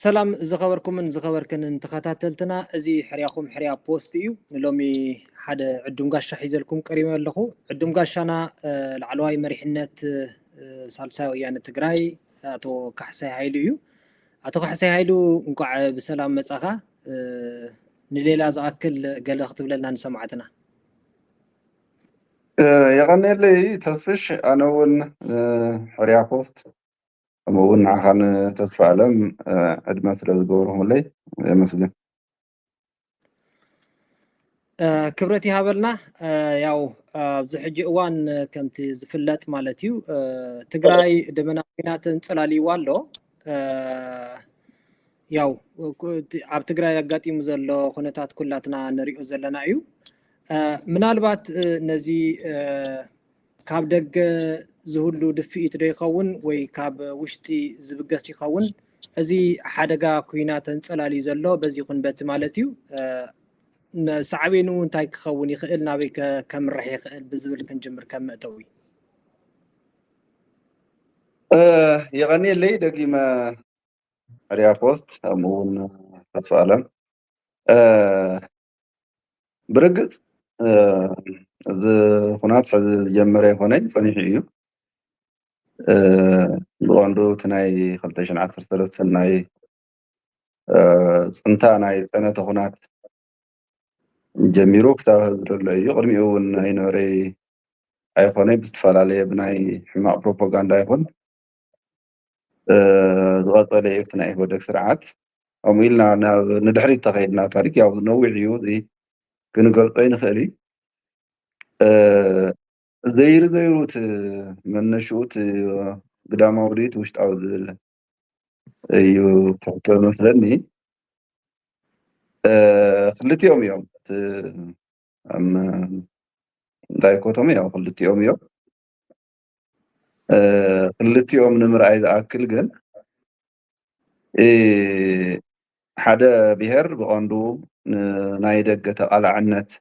ሰላም ዝኸበርኩምን ዝኸበርክንን ተኸታተልትና እዚ ሕርያኹም ሕርያ ፖስት እዩ ንሎሚ ሓደ ዕዱም ጋሻ ሒዘልኩም ቀሪበ ኣለኹ ዕዱም ጋሻና ላዕለዋይ መሪሕነት ሳልሳይ ወያነ ትግራይ ኣቶ ካሕሳይ ሃይሉ እዩ ኣቶ ካሕሳይ ሃይሉ እንኳዕ ብሰላም መጻኻ ንሌላ ዝኣክል ገለ ክትብለና ንሰማዕትና يغنيلي تسفش أنا ون حريا بوست ون عخان تصفى علم عدمت للدورهم لي مسجد ክብረቲ ሃበልና ያው ኣብዚ ሕጂ እዋን ከምቲ ዝፍለጥ ማለት እዩ ትግራይ ደመና ኩናትን ጽላሊዋ ኣሎ ያው ኣብ ትግራይ ኣጋጢሙ ዘሎ ኩነታት ኩላትና ንሪኦ ዘለና እዩ ምናልባት ነዚ ካብ ደገ ዝህሉ ድፍኢት ዶ ይኸውን ወይ ካብ ውሽጢ ዝብገስ ይኸውን እዚ ሓደጋ ኩናትን ጽላሊ ዘሎ በዚ ኩንበት ማለት እዩ سعبين وانتاي كخون يخيل نابي كم رح يخيل بزبل كنجمر كم مأتوي يغني لي دقيمة ريا بوست أمون أسفالم برقص ز خنات حد جمرة هوني صنيحيو بواندو تناي خلتشن عصر ثلاث سناي سنتاناي سنة خنات جميرو كتاب هذا يقرميون هينوري أيقوني بستفعل بناي حماق بروباغندا يكون ضغط عليه يفتناي هو دك سرعات أميلنا ندحري تقيدنا تاريخ ياو نوعيو دي كنقول أين خالي زيروت من نشوت قدام أوريت وش تعود أيو تحكي مثلني خليت يوم أم دايكوتومي أو خلتيهم يوم خلتيهم نمرأي أكل جن حدا بهر بقندو نايدك تقلع عنت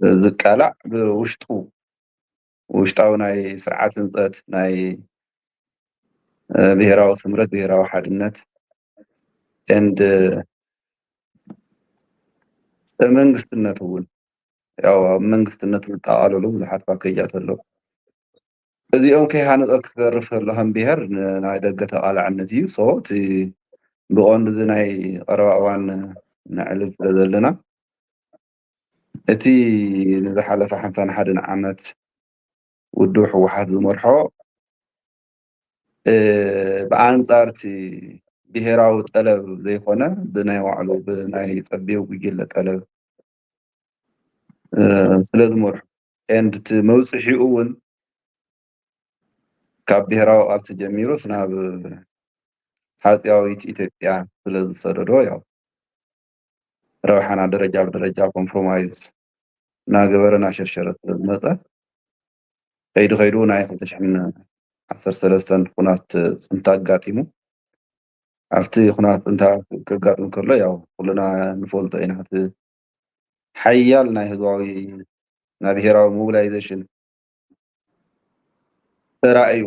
زكالع وشتو ناي سرعات نزات ناي بهراو سمرت بهراو حدنت and መንግስትነቱን ያው መንግስትነቱ ተቃለሉ ብዙሓት ፓኬጃት ኣሎ እዚኦም ከይሃነፀ ክተርፍ ዘለዎም ብሄር ናይ ደገ ተቃላዕነት እዩ ሶቲ ብቆንዲ እዚ ናይ ቀረባ እዋን ንዕልል ስለ ዘለና እቲ ንዝሓለፈ 51 ዓመት ውድብ ሕወሓት ዝመርሖ ብኣንፃርቲ ብሄራዊ ጠለብ ዘይኮነ ብናይ ባዕሉ ብናይ ፀቢብ ጉጅለ ጠለብ ስለ ዝመርሑ ኤንድ እቲ መውፅሒኡ እውን ካብ ብሄራዊ ቃልሲ ጀሚሩ ናብ ሓፂያዊት ኢትዮጵያ ስለ ዝሰደዶ ያው ረብሓና ደረጃ ብደረጃ ኮምፕሮማይዝ እናገበረ እናሸርሸረ ስለ ዝመፀ ከይዱ ናይ 2013 ኩናት ፅንታ ኣጋጢሙ ኣብቲ ኩናት ፅንታ ከጋጥም ከሎ ያው ኩልና ንፈልጦ ኢና እቲ ሓያል ናይ ህዝባዊ ናይ ብሄራዊ ሞቢላይዜሽን ተራእዩ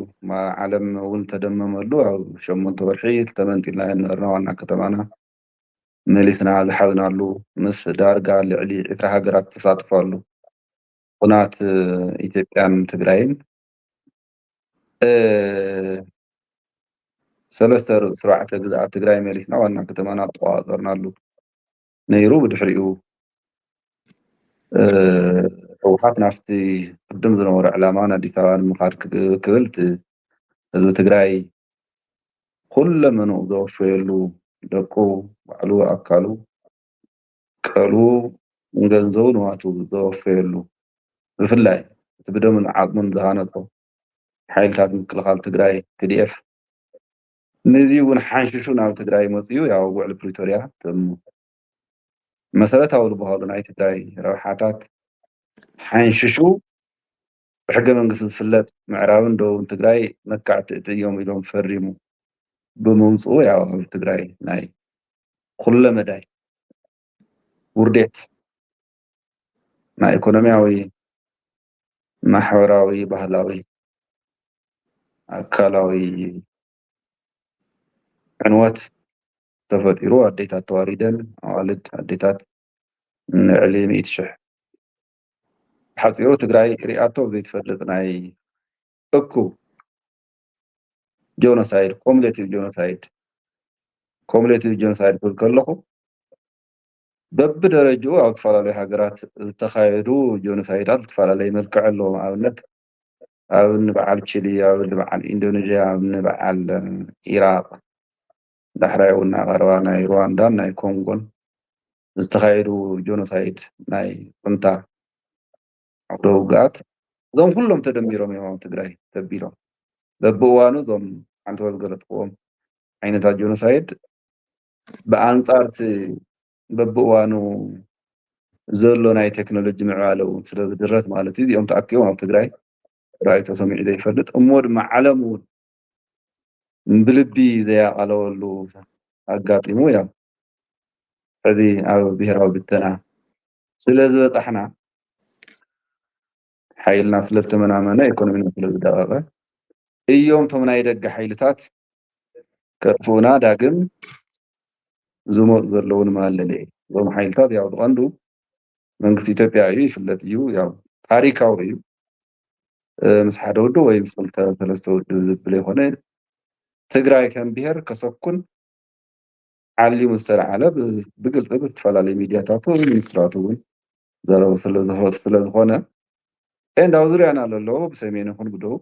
ዓለም እውን ተደመመሉ ኣብ 8 ወርሒ ተመንጢልና ንርና ዋና ከተማና መሊትና ዝሓዝናሉ ምስ ዳርጋ ልዕሊ 20 ሃገራት ተሳትፋሉ ኩናት ኢትዮጵያን ትግራይን ሰለስተ ስርዓተ ግዝኣት ትግራይ መሊትና ዋና ከተማና ተቆፃፀርናሉ ነይሩ ብድሕሪኡ ሕወሓት ናፍቲ ቅድም ዝነበረ ዕላማ ኣዲስ ኣበባ ንምኻድ ክብል ህዝቢ ትግራይ ኩለመኑ ዘወፈየሉ ደቁ ባዕሉ ኣካሉ ቀልቡ ገንዘቡ ንዋቱ ዘወፈየሉ ብፍላይ እቲ ብደምን ዓፅሙን ዝሃነፆ ሓይልታት ምክልኻል ትግራይ TDF ነዚ እውን ሓንሽሹ ናብ ትግራይ መፅኡ ያው ውዕል ፕሪቶርያ መሰረታዊ ዝበሃሉ ናይ ትግራይ ረብሓታት ሓንሽሹ ብሕገ መንግስቲ ዝፍለጥ ምዕራብን ደቡብን ትግራይ መካዕቲ እዮም ኢሎም ፈሪሙ ብምምፅኡ ያው ኣብ ትግራይ ናይ ኩለ መዳይ ውርደት ናይ ኢኮኖሚያዊ ማሕበራዊ ባህላዊ ኣካላዊ ዕንወት ተፈጢሩ ኣዴታት ተዋሪደን ኣዋልድ ኣዴታት ንዕሊ 100,000 ሓፂሩ ትግራይ ሪኣቶ ዘይትፈልጥ ናይ እኩብ ጆኖሳይድ ኮሙሌቲቭ ጆኖሳይድ ክብል ከለኹ በብደረጅኡ ኣብ ዝተፈላለዩ ሃገራት ዝተኻየዱ ጆኖሳይዳት ዝተፈላለዩ መልክዕ ኣለዎም። ኣብነት ኣብ በዓል ቺሊ፣ ኣብ በዓል ኢንዶኔዥያ፣ ኣብ በዓል ኢራቅ ዳሕራይ እውን ናይ ቀረባ ናይ ሩዋንዳን ናይ ኮንጎን ዝተኻየዱ ጆኖሳይድ ናይ ጥንታ ዓውደ ውግኣት እዞም ኩሎም ተደሚሮም እዮም ኣብ ትግራይ ተቢሎም በብእዋኑ እዞም ሓንቲ ዝገለፅክዎም ዓይነታት ጆኖሳይድ ብኣንፃር እቲ በብእዋኑ ዘሎ ናይ ቴክኖሎጂ ምዕባለ እውን ስለ ዝድረት ማለት እዩ እዚኦም ተኣኪቦም ኣብ ትግራይ ራእዩ ተሰሚዑ ዘይፈልጥ እሞ ድማ ዓለም እውን ብልቢ ዘያቐለወሉ ኣጋጢሙ ያው ሕዚ ኣብ ብሄራዊ ብተና ስለ ዝበፃሕና ሓይልና ስለ ዝተመናመነ ኢኮኖሚና ስለ ዝደቐቐ እዮም እቶም ናይ ደገ ሓይልታት ከጥፍኡና ዳግም ዝመፁ ዘለዉ ንመለለይ እዞም ሓይልታት ያው ብቐንዱ መንግስቲ ኢትዮጵያ እዩ ይፍለጥ እዩ ያው ታሪካዊ እዩ ምስ ሓደ ወዲ ወይ ምስ ክልተ ሰለስተ ወዲ ዝብል ኣይኮነ ትግራይ ከም ብሄር ከሰኩን ዓልዩ ዝተለዓለ ብግልፂ ብዝተፈላለዩ ሚድያታት ሚኒስትራት እውን ዘረቡ ስለዝኾነ ኤንድ ኣብ ዙርያና ዘለዎ ብሰሜን ይኹን ብደቡብ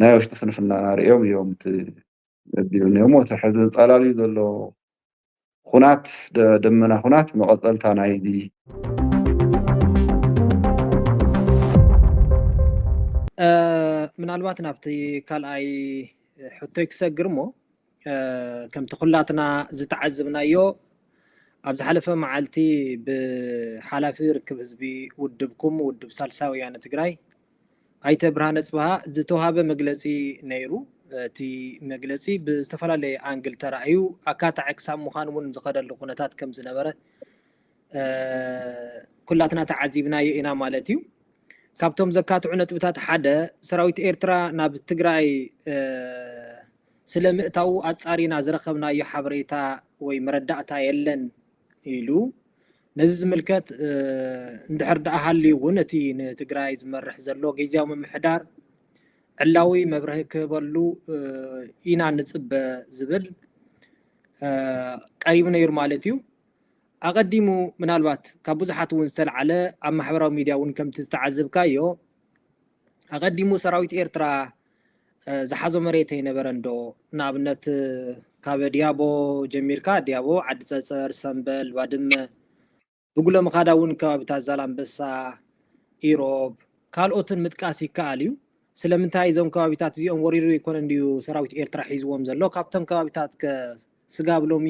ናይ ውሽጢ ስንፍና ናሪኦም እዮም መቢሉ እሞ እቲ ሕዚ ፃላልዩ ዘሎ ኩናት ደመና ኩናት መቐፀልታ ናይዚ ምናልባት ናብቲ ካልኣይ ሕቶይ ክሰግር እሞ ከምቲ ኩላትና ዝተዓዝብናዮ ኣብ ዝሓለፈ መዓልቲ ብሓላፊ ርክብ ህዝቢ ውድብኩም ውድብ ሳልሳይ ወያነ ትግራይ ኣይተ ብርሃነ ፅባሃ ዝተዋሃበ መግለፂ ነይሩ። እቲ መግለፂ ብዝተፈላለየ ኣንግል ተራእዩ ኣካታዕ ክሳብ ምዃኑ እውን ዝኸደሉ ኩነታት ከም ዝነበረ ኩላትና ተዓዚብናዮ ኢና ማለት እዩ። ካብቶም ዘካትዑ ነጥብታት ሓደ ሰራዊት ኤርትራ ናብ ትግራይ ስለ ምእታው ኣፃሪና ዝረኸብናዮ ሓበሬታ ወይ መረዳእታ የለን ኢሉ ነዚ ዝምልከት እንድሕር ደኣ ሃልዩ እውን እቲ ንትግራይ ዝመርሕ ዘሎ ግዚያዊ ምምሕዳር ዕላዊ መብርሂ ክህበሉ ኢና ንፅበ ዝብል ቀሪቡ ነይሩ ማለት እዩ። ኣቀዲሙ ምናልባት ካብ ብዙሓት እውን ዝተለዓለ ኣብ ማሕበራዊ ሚድያ እውን ከምቲ ዝተዓዘብካዮ ኣቀዲሙ ሰራዊት ኤርትራ ዝሓዞ መሬት ኣይነበረን ዶ? ንኣብነት ካብ ዲያቦ ጀሚርካ ዲያቦ፣ ዓዲ ፀፀር፣ ሰንበል፣ ባድመ ብጉሎ ምኻዳ እውን ከባቢታት ዛላንበሳ፣ ኢሮብ ካልኦትን ምጥቃስ ይከኣል እዩ። ስለምንታይ እዞም ከባቢታት እዚኦም ወሪሩ ይኮነ እንድዩ ሰራዊት ኤርትራ ሒዝዎም ዘሎ? ካብቶም ከባቢታት ስጋብ ሎሚ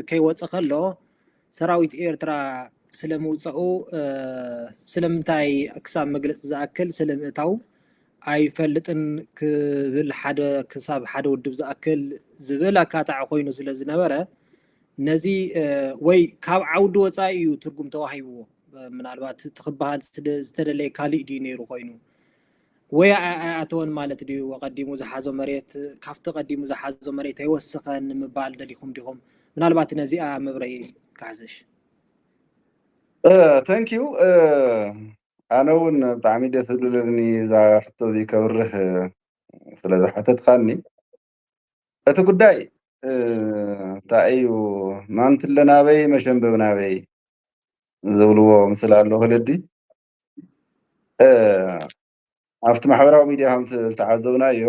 ከይወፅእ ከሎ ሰራዊት ኤርትራ ስለምውፅኡ ስለምንታይ ክሳብ መግለፂ ዝኣክል ስለምእታው ኣይፈልጥን ክብል ሓደ ክሳብ ሓደ ውድብ ዝኣክል ዝብል ኣካታዕ ኮይኑ ስለ ዝነበረ ነዚ ወይ ካብ ዓውዲ ወፃኢ እዩ ትርጉም ተዋሂብዎ ምናልባት ትኽበሃል ዝተደለየ ካሊእ ድዩ ነይሩ ኮይኑ ወይ ኣተወን ማለት ድዩ ቀዲሙ ዝሓዞ መሬት ካብቲ ቀዲሙ ዝሓዞ መሬት ኣይወስኸን ምባል ደሊኹም ዲኹም? ምናልባት ነዚኣ መብረሂ ካሕዝሽ። ታንኪዩ ኣነ እውን ብጣዕሚ ደስ ዝብለኒ እዛ ሕቶ እዚ ከብርህ ስለዝሓተትካኒ እቲ ጉዳይ እንታይ እዩ ማንትለ ናበይ መሸንበብ ናበይ ዝብልዎ ምስሊ ኣሎ ክልዲ ኣብቲ ማሕበራዊ ሚድያ ከምቲ ዝተዓዘብናዮ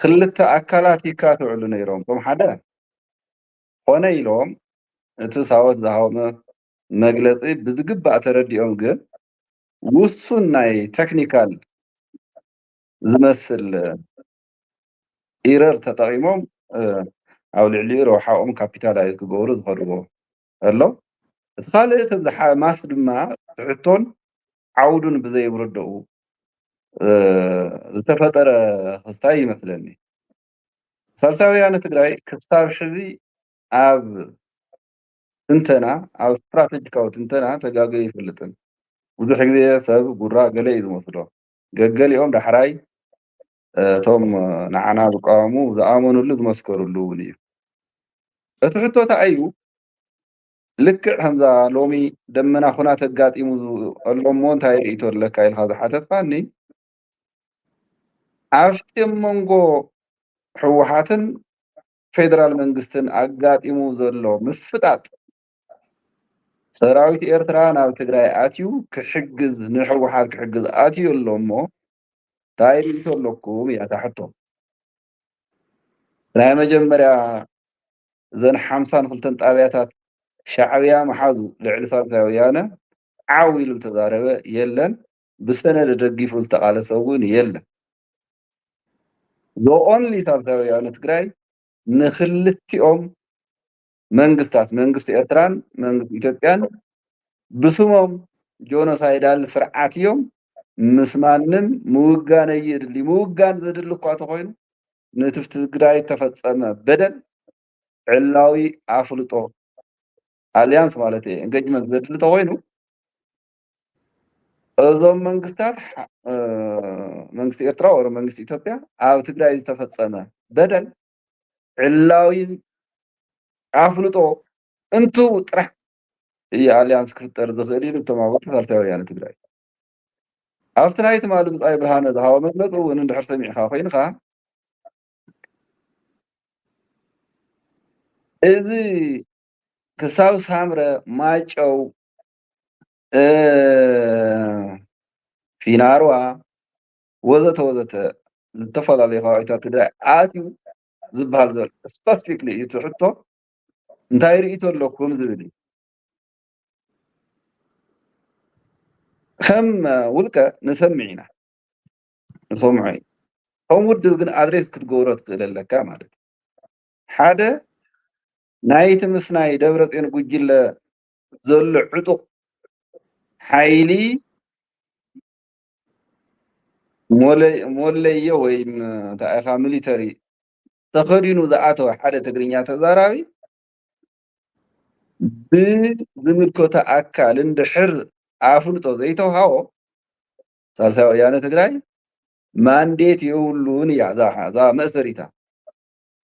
ክልተ ኣካላት ይካትዕሉ ነይሮም። እቶም ሓደ ኮነ ኢሎም እቲ ሳወት ዝሃቦ መግለፂ ብዝግባእ ተረዲኦም ግን ውሱን ናይ ቴክኒካል ዝመስል ኢረር ተጠቂሞም ኣብ ልዕሊኡ ረብሓኦም ካፒታላይዝ ክገብሩ ዝኸድዎ ኣሎ። እቲ ካልእ ማስ ድማ ትሕቶን ዓውዱን ብዘይምርድኡ ዝተፈጠረ ክስታይ ይመስለኒ። ሳልሳይ ወያነ ትግራይ ክሳብ ሕዚ ኣብ ትንተና ኣብ ስትራቴጂካዊ ትንተና ተጋጊዩ ይፍልጥን። ብዙሕ ግዜ ሰብ ጉራ ገለ እዩ ዝመስሎ ገገሊኦም ዳሕራይ እቶም ንዓና ዝቃወሙ ዝኣመኑሉ ዝመስከሩሉ እውን እዩ። እትሕቶታ እዩ ልክዕ ከምዛ ሎሚ ደመና ኩናት ኣጋጢሙ ኣሎ እሞ እንታይ ርእይቶ ኣለካ ኢልካ ዝሓተትካኒ ኣብቲ መንጎ ሕወሓትን ፌደራል መንግስትን ኣጋጢሙ ዘሎ ምፍጣጥ ሰራዊት ኤርትራ ናብ ትግራይ ኣትዩ ክሕግዝ ንሕወሓት ክሕግዝ ኣትዩ ኣሎ እሞ እንታይ ርእይቶ ኣለኩም እያ እታ ሕቶ ናይ መጀመርያ እዘን 52 ጣብያታት ሻዕብያ መሓዙ ልዕሊ ሳልሳይ ወያነ ዓው ኢሉ ተዛረበ የለን ብሰነድ ደጊፉ ዝተቃለሰ እውን የለን ኦንሊ ሳልሳይ ወያነ ትግራይ ንክልቲኦም መንግስታት መንግስቲ ኤርትራን መንግስቲ ኢትዮጵያን ብስሞም ጆኖሳይዳል ስርዓት እዮም ምስ ማንም ምውጋን የድሊ ምውጋን ዘድሊ እኳ ተኮይኑ ነቲ ትግራይ ተፈፀመ በደል ዕላዊ ኣፍልጦ አሊያንስ ማለት እዩ ኤንጌጅመንት ዘድሊ ተኮይኑ እዞም መንግስታት መንግስቲ ኤርትራ ወር መንግስቲ ኢትዮጵያ ኣብ ትግራይ ዝተፈፀመ በደል ዕላዊ ኣፍልጦ እንቱ ጥራሕ እዩ ኣሊያንስ ክፍጠር ዝኽእል ኢሉ ተማወቱ ሳልሳይ ወያነ ትግራይ ኣብቲ ናይ ትማሊ ብፃይ ብርሃነ ዝሃቦ መግለፂ እውን እንድሕር ሰሚዕካ ኮይንካ እዚ ክሳብ ሳምረ ማጨው ፊናርዋ ወዘተ ወዘተ ዝተፈላለዩ ከባቢታት ትግራይ ኣትዩ ዝበሃል ዘሎ ስፔሲፊክሊ እዩ ትሕቶ እንታይ ርእይቶ ኣለኩም ዝብል እዩ ከም ውልቀ ንሰምዕ ኢና ንሰምዖ እዩ ከም ውድብ ግን ኣድሬስ ክትገብሮ ትኽእል ኣለካ ማለት እዩ ሓደ ናይቲ ምስ ናይ ደብረፅዮን ጉጅለ ዘሎ ዕጡቕ ሓይሊ ሞለየ ወይም እንታይ ኢኻ ሚሊተሪ ተኸዲኑ ዝኣተወ ሓደ ትግርኛ ተዛራቢ ብዝምልከቶ ኣካል እንድሕር ኣፍልጦ ዘይተውሃቦ ሳልሳይ ወያነ ትግራይ ማንዴት የብሉን እያ እዛ መእሰሪታ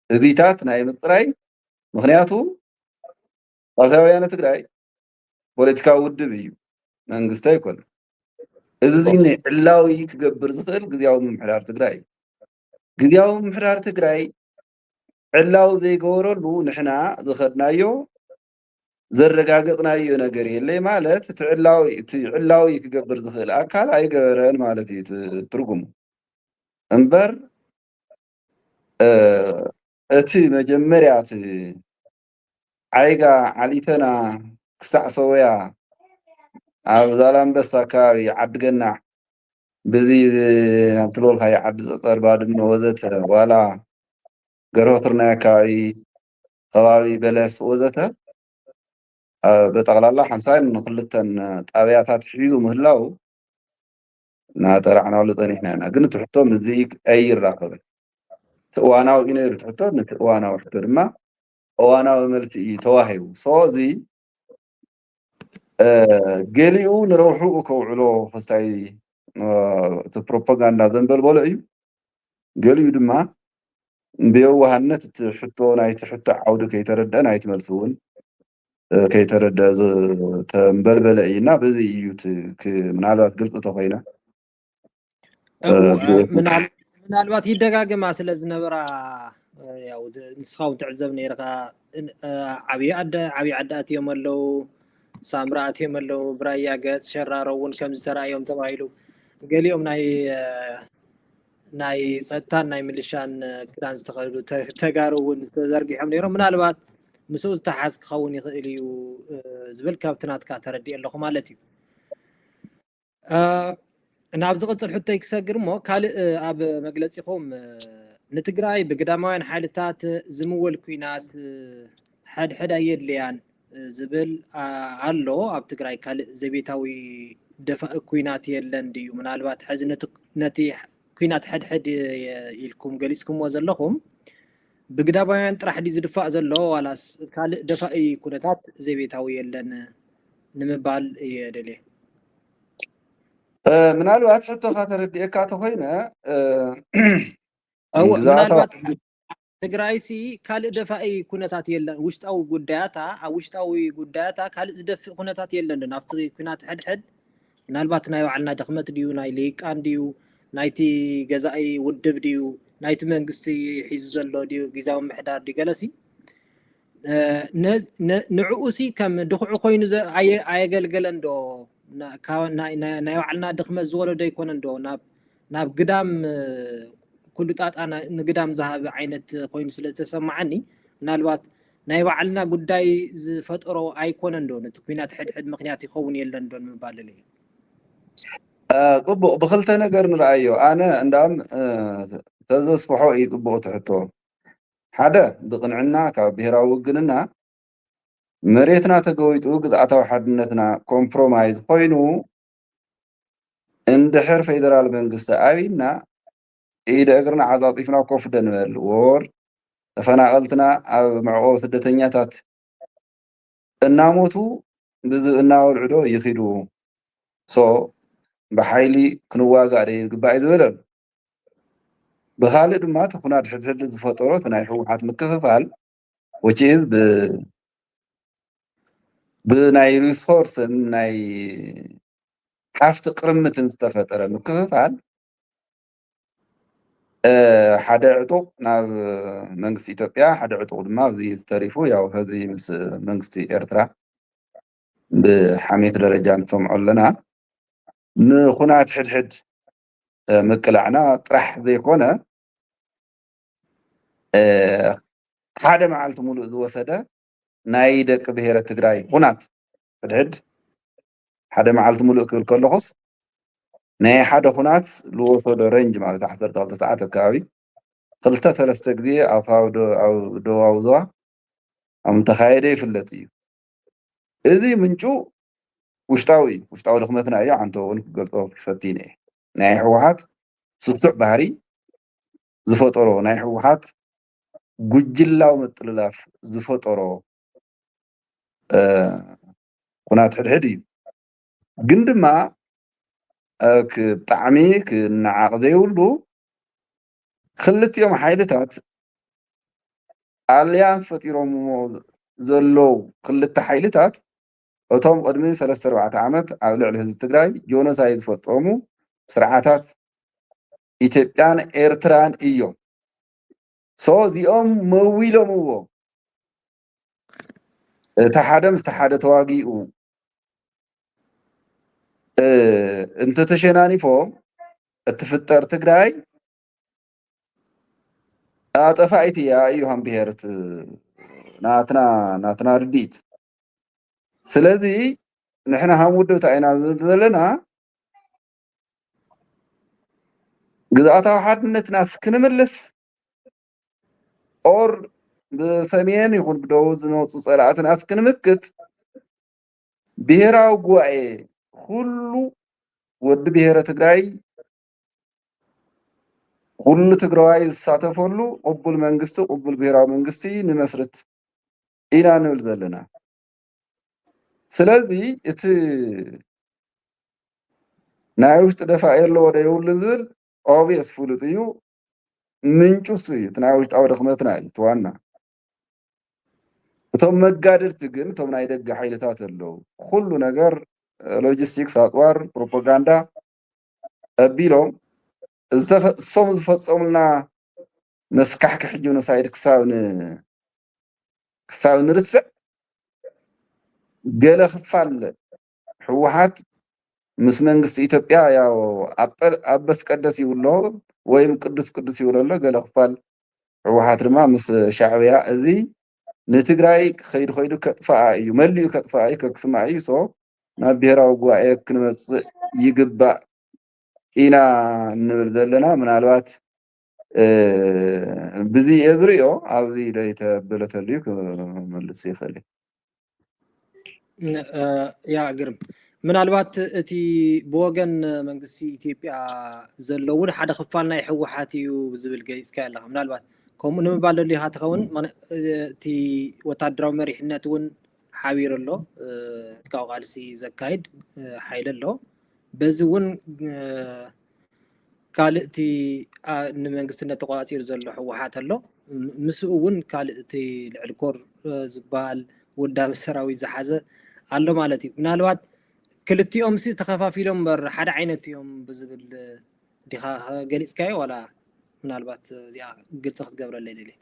እዚታት ናይ ምፅራይ ምክንያቱ ሳልሳይ ወያነ ትግራይ ፖለቲካዊ ውድብ እዩ መንግስቲ ኣይኮነን እዚ ዕላዊ ክገብር ዝኽእል ግዝያዊ ምምሕዳር ትግራይ እዩ ግዝያዊ ምምሕዳር ትግራይ ዕላዊ ዘይገበረሉ ንሕና ዝኸድናዮ ዘረጋገፅናዮ ነገር የለይ ማለት እቲ ዕላዊ ክገብር ዝኽእል ኣካል ኣይገበረን ማለት እዩ ትርጉሙ እምበር እቲ መጀመርያ እቲ ዓይጋ ዓሊተና ክሳዕ ሰወያ ኣብ ዛላንበሳ ከባቢ ዓዲ ገናዕ በዚ እትበልካዮ ዓዲ ፀፀር ባድመ ወዘተ ዋላ ገርሆትርናይ ከባቢ በለስ ወዘተ በጠቅላላ 52 ጣብያታት ሒዙ ምህላው እናጠራዕናሉ ፀኒሕና ኢና ግን እቲ ሕቶ ምዚ ኣይራኸበን እዋናዊ እዩ ነይሩ እቲ ሕቶ ነቲ እዋናዊ ሕቶ ድማ እዋናዊ መልቲ እዩ ተዋሂቡ እዚ ገሊኡ ንረውሕኡ ከውዕሎ ፈስታይ እቲ ፕሮፓጋንዳ ዘንበልበሎ እዩ ገሊኡ ድማ ብየዋህነት እቲ ሕቶ ናይቲ ሕቶ ዓውዲ ከይተረድአ ናይቲ መልሲ እውን ከይተረድአ ተንበልበለ እዩና በዚ እዩ ምናልባት ግልፂ ተኮይነ ምናልባት ይደጋገማ ስለ ዝነበራ ያው ንስኻው ትዕዘብ ነይርካ ዓብይ ዓዲ ኣትዮም ኣለው ሳምራ ኣትዮም ኣለው ብራያ ገፅ ሸራሮ እውን ከም ዝተረኣዮም ተባሂሉ ገሊኦም ናይ ፀጥታን ናይ ሚሊሻን ክዳን ዝተኸደሉ ተጋሩ እውን ተዘርጊሖም ነይሮም ምናልባት ምስኡ ዝተሓዝ ክኸውን ይኽእል እዩ ዝብል ካብቲ ናትካ ተረዲእ ኣለኹ ማለት እዩ ናብ ዝቕፅል ሕቶይ ክሰግር እሞ ካልእ ኣብ መግለፂኹም ንትግራይ ብግዳማውያን ሓይልታት ዝምወል ኩናት ሓድሕድ ኣየድልያን ዝብል ኣሎ ኣብ ትግራይ ካልእ ዘቤታዊ ደፋእ ኩናት የለን ድዩ ምናልባት ሕዚ ነቲ ኩናት ሕድሕድ ኢልኩም ገሊፅኩምዎ ዘለኹም ብግዳማውያን ጥራሕ ድዩ ዝድፋእ ዘሎ ዋላስ ካልእ ደፋኢ ኩነታት ዘቤታዊ የለን ንምባል የደልየ ምናልባት ሕቶካ ተረዲእካ ተኮይነ ትግራይሲ ካልእ ደፋኢ ኩነታት የለን ውሽጣዊ ጉዳያታ ካልእ ዝደፍእ ኩነታት የለን ናብቲ ኩናት ሕድሕድ ምናልባት ናይ ባዕልና ድኽመት ድዩ ናይ ልሂቃን ድዩ ናይቲ ገዛኢ ውድብ ድዩ ናይቲ መንግስቲ ሒዙ ዘሎ ድዩ ግዜያዊ ምሕዳር ድዩ ገለሲ ንዕኡሲ ከም ድኹዑ ኮይኑ ኣየገልገለን ዶ ናይ ባዕልና ድኽመት ዝወለዶ ይኮነን ዶ ናብ ግዳም ኩሉ ጣጣ ንግዳም ዝሃበ ዓይነት ኮይኑ ስለ ዝተሰማዓኒ ምናልባት ናይ ባዕልና ጉዳይ ዝፈጠሮ ኣይኮነን ዶ ነቲ ኩናት ሕድሕድ ምክንያት ይኸውን የለን ዶ ንምባል እዩ ጽቡቕ ብኽልተ ነገር ንርአዮ ኣነ እንዳም ተዘስፍሖ እዩ ጽቡቕ ትሕቶ ሓደ ብቕንዕና ካብ ብሔራዊ ውግንና መሬትና ተገዊጡ ግዝኣታዊ ሓድነትና ኮምፕሮማይዝ ኮይኑ እንድሕር ፌደራል መንግስቲ ኣብይና ኢደ እግርና ዓፃፂፍና ኮፍ ደንበል ወር ተፈናቐልትና ኣብ መዕቆቢ ስደተኛታት እናሞቱ እናበልዑ ዶ ይኽዱ ሶ ብሓይሊ ክንዋጋእ ደ ይግባእ ዝበለሉ ብኻልእ ድማ እቲ ኩናት ሕድሕድ ዝፈጠሮ እቲ ናይ ሕወሓት ምክፍፋል which is ብናይ ሪሶርስን ናይ ሓፍቲ ቅርምትን ዝተፈጠረ ምክፍፋል ሓደ ዕጡቕ ናብ መንግስቲ ኢትዮጵያ ሓደ ዕጡቕ ድማ ኣብዚ ተሪፉ ያው ሕዚ ምስ መንግስቲ ኤርትራ ብሓሜት ደረጃ ንሰምዖ ኣለና ንኩናት ሕድሕድ ምቅላዕና ጥራሕ ዘይኮነ ሓደ መዓልቲ ሙሉእ ዝወሰደ ናይ ደቂ ብሔረ ትግራይ ኩናት ሕድሕድ ሓደ መዓልቲ ሙሉእ ክብል ከለኹስ ናይ ሓደ ኩናት ዝወሰዶ ረንጅ ማለት 12 ሰዓት ኣከባቢ 2-3 ግዜ ኣብ ደቡባዊ ዞባ ኣብ ተኻየደ ይፍለጥ እዩ እዚ ምንጩ ውሽጣዊ ድኽመትና እዩ ዓንቶ እውን ክገልፆ ፈቲነ እየ ናይ ሕወሓት ስሱዕ ባህሪ ዝፈጠሮ ናይ ሕወሓት ጉጅላዊ ምጥልላፍ ዝፈጠሮ ኩናት ሕድሕድ እዩ ግን ድማ ብጣዕሚ ክነዓቕ ዘይብሉ ክልቲኦም ሓይልታት ኣልያንስ ፈጢሮም ዘለው ክልተ ሓይልታት እቶም ቅድሚ 3-4 ዓመት ኣብ ልዕሊ ህዝቢ ትግራይ ጆኖሳይድ ዝፈፀሙ ስርዓታት ኢትዮጵያን ኤርትራን እዮም ሶ እዚኦም መዊሎምዎ እቲ ሓደ ምስቲ ሓደ ተዋጊኡ እንተተሸናኒፎም እትፍጠር ትግራይ ኣጠፋኢት እያ እዩሃም ብሄረት ናትና ርዲት ስለዚ ንሕና ሃም ውድብታ ኢና ዘለና ግዝኣታዊ ሓድነትና ክንምልስ ኦር ብሰሜን ይኹን ብደቡብ ዝመፁ ፀላእትና ክንምክት ብሔራዊ ጉባኤ ኩሉ ወዲ ብሔረ ትግራይ ኩሉ ትግራዋይ ዝሳተፈሉ ቅቡል መንግስቲ ቅቡል ብሔራዊ መንግስቲ ንመስርት ኢና ንብል ዘለና ስለዚ እቲ ናይ ውሽጢ ደፋእ የለዎ ዶ የብሉን ዝብል ኦብቪየስ ፍሉጥ እዩ ምንጩ እሱ እዩ እቲ ናይ ውሽጣዊ ድኽመትና እዩ እቲ ዋና እቶም መጋድልቲ ግን እቶም ናይ ደገ ሓይልታት ኣለው ኩሉ ነገር ሎጂስቲክስ ኣጥዋር ፕሮፓጋንዳ ኣቢሎም እሶም ዝፈፀሙልና መስካሕክሕ ጆኖሳይድ ክሳብ ንርስዕ ገለ ክፋል ሕወሓት ምስ መንግስቲ ኢትዮጵያ ያው ኣበስ ቀደስ ይብሎ ወይም ቅዱስ ይብሎ ገለ ክፋል ሕወሓት ድማ ምስ ሻዕብያ እዚ ንትግራይ ከይዱ ከጥፋኣ እዩ መሊኡ ከጥፋኣ እዩ ከክስማዕ እዩ ሶ ናብ ብሔራዊ ጉባኤ ክንመፅእ ይግባእ ኢና ንብል ዘለና ምናልባት ብዚ እየ ዝሪኦ ኣብዚ ዶ የተበለተሉ እዩ ክመልስ ይኽእል ያ ግርም ምናልባት እቲ ብወገን መንግስቲ ኢትዮጵያ ዘለውን ሓደ ክፋል ናይ ሕወሓት እዩ ዝብል ገይፅካ ኣለካ ምናልባት ከምኡ ንምባል ደልዩ ኢኻ ትኸውን እቲ ወታደራዊ መሪሕነት እውን ሓቢሩ ኣሎ እትካው ቃልሲ ዘካይድ ሓይል ኣሎ በዚ እውን ካልእ እቲ ንመንግስትነት ተቆፃፂሩ ዘሎ ሕወሓት ኣሎ ምስኡ እውን ካልእ እቲ ልዕሊ ኮር ዝበሃል ውዳብ ሰራዊት ዝሓዘ ኣሎ ማለት እዩ። ምናልባት ክልቲኦም ሲ ተኸፋፊሎም እምበር ሓደ ዓይነት እዮም ብዝብል ዲኻ ገሊፅካዮ ዋላ ምናልባት እዚኣ ግልፂ ክትገብረለ ይደልየ።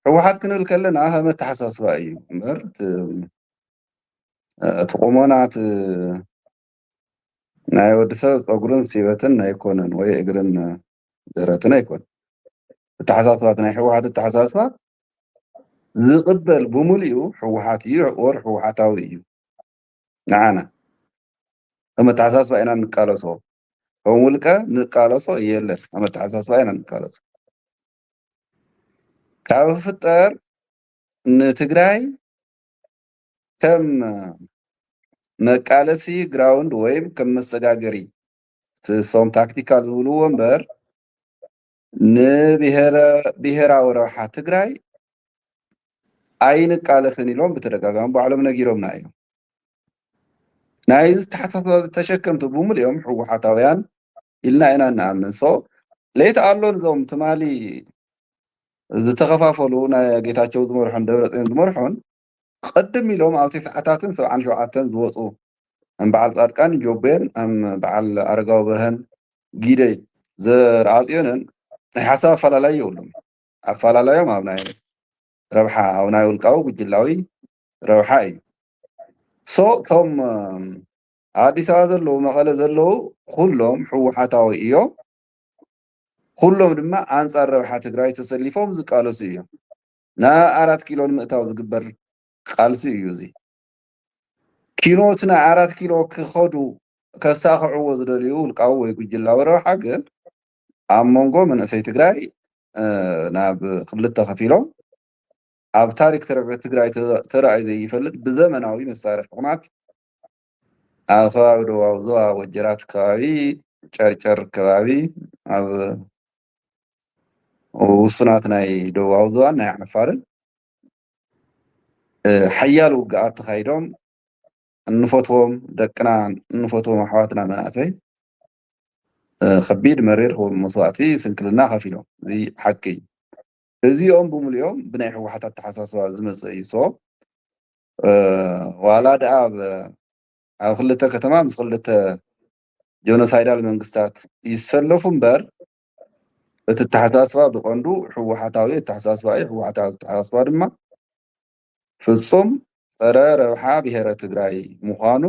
ሕወሓት ክንብል ከለና ከም ኣተሓሳስባ እዩ እምበር እቲ ቁመናት ናይ ወዲ ሰብ ፀጉርን ሲበትን ኣይኮነን ወይ እግርን ደረትን ኣይኮነን። ኣተሓሳስባ ናይ ሕወሓት ኣተሓሳስባ ዝቕበል ብሙሉኡ ሕወሓት እዩ ወር ሕወሓታዊ እዩ። ንዓና ከም ኣተሓሳስባ ኢና ንቃለሶ፣ ከም ውልቀ ንቃለሶ የለን። ከም ኣተሓሳስባ ኢና ንቃለሶ። ካብ ፍጠር ንትግራይ ከም መቃለሲ ግራውንድ ወይም ከም መሰጋገሪ ሶም ታክቲካል ዝብልዎ እምበር ንብሔራዊ ረብሓ ትግራይ ኣይንቃለስን ኢሎም ብተደጋጋሚ ባዕሎም ነጊሮምና እዮም። ናይ ዝተሓሳስባ ተሸከምቲ ብሙሉኦም ሕወሓታውያን ኢልና ኢና ንኣምን። ለይቲ ኣሎን እዞም ትማሊ ዝተኸፋፈሉ ናይ ጌታቸው ዝመርሖን ደብረፅዮን ዝመርሖን ቅድም ኢሎም ኣብ 9ን 77 ዝወፁ በዓል ፃድቃን ጆቤን በዓል ኣረጋዊ በርሀን ጊደይ ዘርኣፅዮንን ናይ ሓሳብ ኣፈላላይ የብሎም። ኣፈላላዮም ኣብ ናይ ረብሓ ኣብ ናይ ውልቃዊ ጉጅላዊ ረብሓ እዩ። እቶም ኣዲስ ኣበባ ዘለዉ መቐለ ዘለዉ ኩሎም ሕወሓታዊ እዮም። ኩሎም ድማ ኣንፃር ረብሓ ትግራይ ተሰሊፎም ዝቃለሱ እዮም። ናብ 4 ኪሎ ንምእታው ዝግበር ቃልሲ እዩ እዚ። ኪኖት ናይ 4 ኪሎ ክኸዱ ከሳኽዕዎ ዝደልዩ ውልቃዊ ወይ ጉጅላዊ ረብሓ ግን ኣብ መንጎ መንእሰይ ትግራይ ናብ ክልተ ከፊሎም ኣብ ታሪክ ትግራይ ተረኣዩ ዘይፈልጥ ብዘመናዊ መሳርሒ ቁናት ኣብ ከባቢ ደቡባዊ ዞባ ወጀራት ከባቢ ጨርጨር ከባቢ ኣብ ውሱናት ናይ ደቡባዊ ዞባን ናይ ዓፋርን ሓያል ውግኣት ተኻይዶም እንፈትዎም ደቅና እንፈትዎም ኣሕዋትና መናእሰይ ከቢድ መሪር መስዋእቲ ስንክልና ከፊሎም እዚ ሓቂ እዩ። እዚኦም ብሙሉኦም ብናይ ሕወሓት ኣተሓሳስባ ዝመፀ እዩ። ዋላ ደኣ ኣብ ክልተ ከተማ ምስ ክልተ ጆኖሳይዳል መንግስታት ይሰለፉ እምበር እቲ ኣተሓሳስባ ብቐንዱ ሕወሓታዊ ኣተሓሳስባ እዩ። ሕወሓታዊ ኣተሓሳስባ ድማ ፍፁም ፀረ ረብሓ ብሔረ ትግራይ ምዃኑ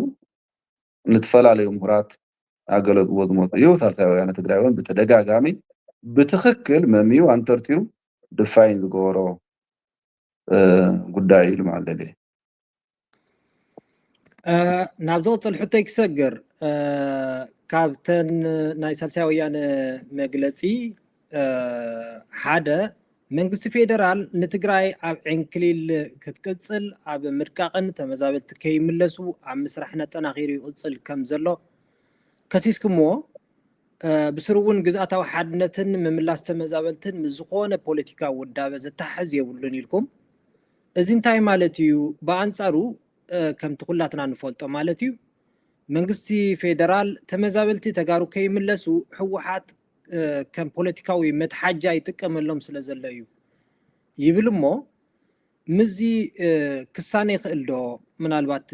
ንተፈላለዩ ምሁራት ኣገለፅዎ ዝመፁ እዩ። ሳልሳይ ወያነ ትግራይ እውን ብተደጋጋሚ ብትክክል መሚዩ ኣንተርቲሩ ድፋይን ዝገበሮ ጉዳይ ኢሉ ማለት እዩ። ናብ ዝቕፅል ሕቶይ ክሰግር ካብተን ናይ ሳልሳይ ወያነ መግለፂ ሓደ መንግስቲ ፌደራል ንትግራይ ኣብ ዕንክሊል ክትቅፅል ኣብ ምድቃቕን ተመዛበልቲ ከይምለሱ ኣብ ምስራሕ ነጠናኺሩ ይቕፅል ከም ዘሎ ከሲስክምዎ ብስሩ እውን ግዝኣታዊ ሓድነትን ምምላስ ተመዛበልትን ምስ ዝኾነ ፖለቲካዊ ውዳበ ዘተሓዝ የብሉን ኢልኩም እዚ እንታይ ማለት እዩ? ብኣንፃሩ ከምቲ ኩላትና ንፈልጦ ማለት እዩ መንግስቲ ፌደራል ተመዛበልቲ ተጋሩ ከይምለሱ ሕወሓት ከም ፖለቲካዊ መትሓጃ ይጥቀመሎም ስለ ዘሎ እዩ ይብል እሞ ምዚ ክሳነ ይኽእል ዶ? ምናልባት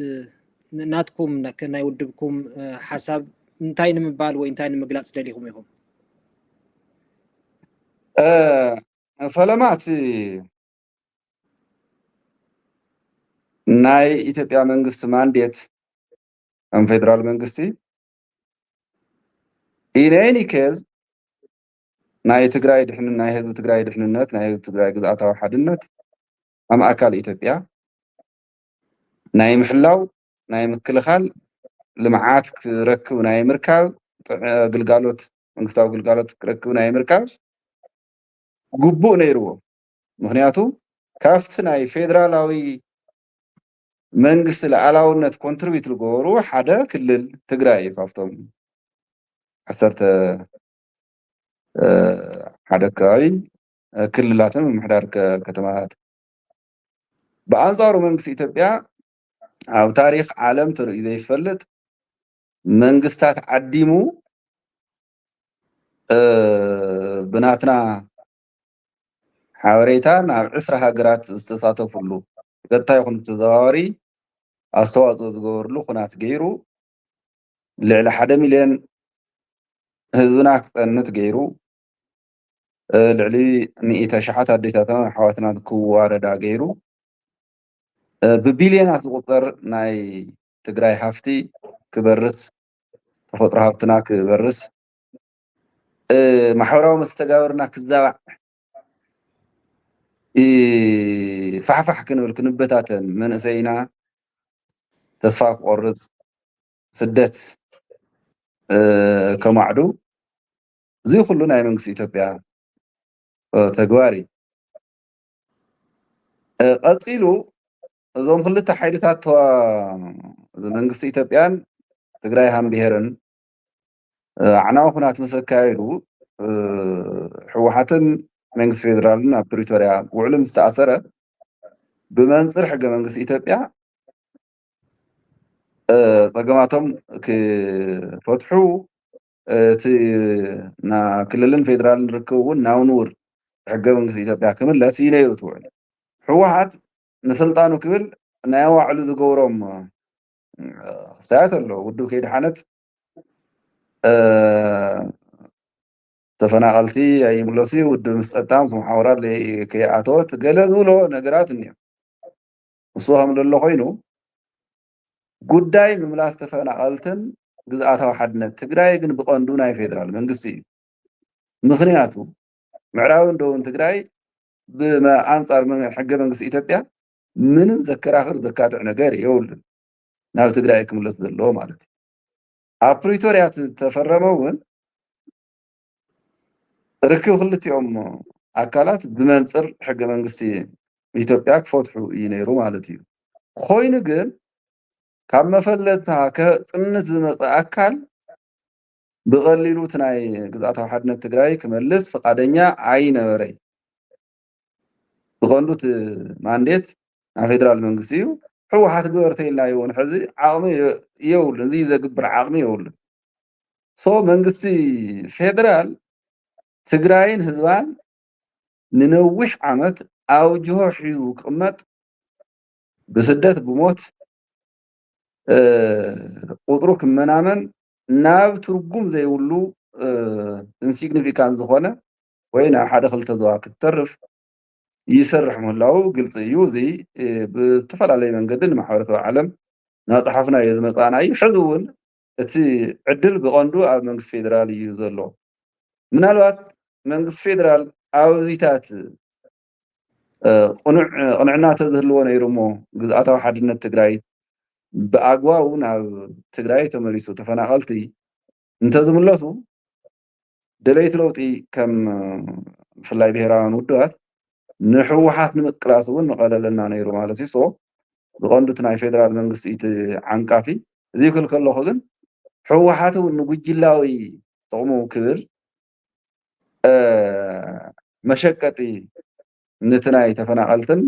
ናትኩም ናይ ውድብኩም ሓሳብ እንታይ ንምባል ወይ እንታይ ንምግላፅ ደሊኹም ኢኹም? ፈለማት ናይ ኢትዮጵያ መንግስቲ ማንዴት ከም ፌደራል መንግስቲ ኢን ኤኒ ኬዝ ናይ ትግራይ ድሕንነት ናይ ህዝቢ ትግራይ ድሕንነት ናይ ህዝቢ ትግራይ ግዝኣታዊ ሓድነት ኣብ ማእከል ኢትዮጵያ ናይ ምሕላው ናይ ምክልኻል ልምዓት ክረክብ ናይ ምርካብ ግልጋሎት መንግስታዊ ግልጋሎት ክረክብ ናይ ምርካብ ግቡእ ነይርዎ። ምክንያቱ ካብቲ ናይ ፌደራላዊ መንግስቲ ላዕላውነት ኮንትሪቢዩት ዝገበሩ ሓደ ክልል ትግራይ እዩ ካብቶም 11 ሓደ ከባቢ ክልላትን ምምሕዳር ከተማታት። ብኣንፃሩ መንግስቲ ኢትዮጵያ ኣብ ታሪክ ዓለም ተርእዩ ዘይፈልጥ መንግስታት ዓዲሙ ብናትና ሓበሬታ ናብ 20 ሃገራት ዝተሳተፍሉ ቀጥታ ይኹን ተዘዋዋሪ ኣስተዋፅኦ ዝገበርሉ ኩናት ገይሩ ልዕሊ 1 ሚልዮን ህዝብና ክፀንት ገይሩ ልዕሊ 100,000 ኣዴታትና ኣሕዋትና ክዋረዳ ገይሩ ብቢልዮናት ዝቁፀር ናይ ትግራይ ሃፍቲ ክበርስ ተፈጥሮ ሃፍትና ክበርስ ማሕበራዊ መስተጋብርና ክዛባዕ ፋሕፋሕ ክንብል ክንበታተን መንእሰይና ተስፋ ክቆርፅ ስደት ከማዕዱ እዚ ኩሉ ናይ መንግስቲ ኢትዮጵያ ተግባር እዩ ቀፂሉ እዞም ክልተ ሓይልታት መንግስቲ ኢትዮጵያን ትግራይ ሃምቢሄርን ዓናዊ ኩናት ምስ ኣካየዱ ሕወሓትን መንግስቲ ፌደራልን ኣብ ፕሪቶርያ ውዕሉ ምስ ተኣሰረ ብመንፅር ሕገ መንግስቲ ኢትዮጵያ ፀገማቶም ክፈትሑ እቲ ክልልን ፌደራልን ርክብ እውን ናብ ንቡር ሕገ መንግስቲ ኢትዮጵያ ክምለስ እዩ ነይሩ እቲ ውዕል ሕወሓት ንስልጣኑ ክብል ናይ ባዕሉ ዝገብሮም ክስታያት ኣሎ ውድብ ከይዲ ሓነት ተፈናቀልቲ ኣይምለሱ ውድብ ምስ ፀጥታ ምስ ማሕበራ ከይኣተወት ገለ ዝብሎ ነገራት እኒኦ እሱ ከምሎ ዘሎ ኮይኑ ጉዳይ ምምላስ ተፈናቀልትን ግዝኣታዊ ሓድነት ትግራይ ግን ብቐንዱ ናይ ፌደራል መንግስቲ እዩ ምክንያቱ ምዕራብን ደቡብን ትግራይ ብኣንፃር ሕገ መንግስቲ ኢትዮጵያ ምንም ዘከራክር ዘካትዕ ነገር የብሉን ናብ ትግራይ ክምለስ ዘለዎ ማለት እዩ ኣብ ፕሪቶርያ ተፈረመ እውን ርክብ ክልቲኦም ኣካላት ብመንፅር ሕገ መንግስቲ ኢትዮጵያ ክፈትሑ እዩ ነይሩ ማለት እዩ ኮይኑ ግን ካብ መፈለጥታ ከፅንት ዝመፀ ኣካል ብቐሊሉ እቲ ናይ ግዝኣታዊ ሓድነት ትግራይ ክመልስ ፈቃደኛ ኣይነበረይ ብቐንዱ እቲ ማንዴት ናብ ፌደራል መንግስቲ እዩ ሕወሓት ግበርተ ኢልና ይውን ሕዚ ዓቕሚ የብሉን እዚ ዘግብር ዓቕሚ የብሉን ሶ መንግስቲ ፌደራል ትግራይን ህዝባን ንነዊሕ ዓመት ኣውጅሆ ሒዙ ክቕመጥ ብስደት ብሞት ቁጥሩ ክመናመን ናብ ትርጉም ዘይብሉ ኢንሲግኒፊካንት ዝኾነ ወይ ናብ ሓደ ክልተ ዞባ ክትተርፍ ይሰርሕ ምህላው ግልፂ እዩ እዚ ብዝተፈላለየ መንገዲ ንማሕበረሰብ ዓለም ናፅሓፍና እየ ዝመፃና እዩ ሕዚ እውን እቲ ዕድል ብቐንዱ ኣብ መንግስቲ ፌደራል እዩ ዘሎ ምናልባት መንግስቲ ፌደራል ኣብዚታት ቅንዕና ተዝህልዎ ነይሩ እሞ ግዝኣታዊ ሓድነት ትግራይ ብኣግባቡ ናብ ትግራይ ተመሊሱ ተፈናቀልቲ እንተዝምለሱ ደለይቲ ለውጢ ከም ብፍላይ ብሄራውያን ውድባት ንሕወሓት ንምቅላስ እውን መቐለለና ነይሩ ማለት እዩ ሶ ብቐንዱ እቲ ናይ ፌደራል መንግስቲ እቲ ዓንቃፊ እዚ ክብል ከለኹ ግን ሕወሓት እውን ንጉጅላዊ ጥቕሙ ክብል መሸቀጢ ነቲ ናይ ተፈናቀልትን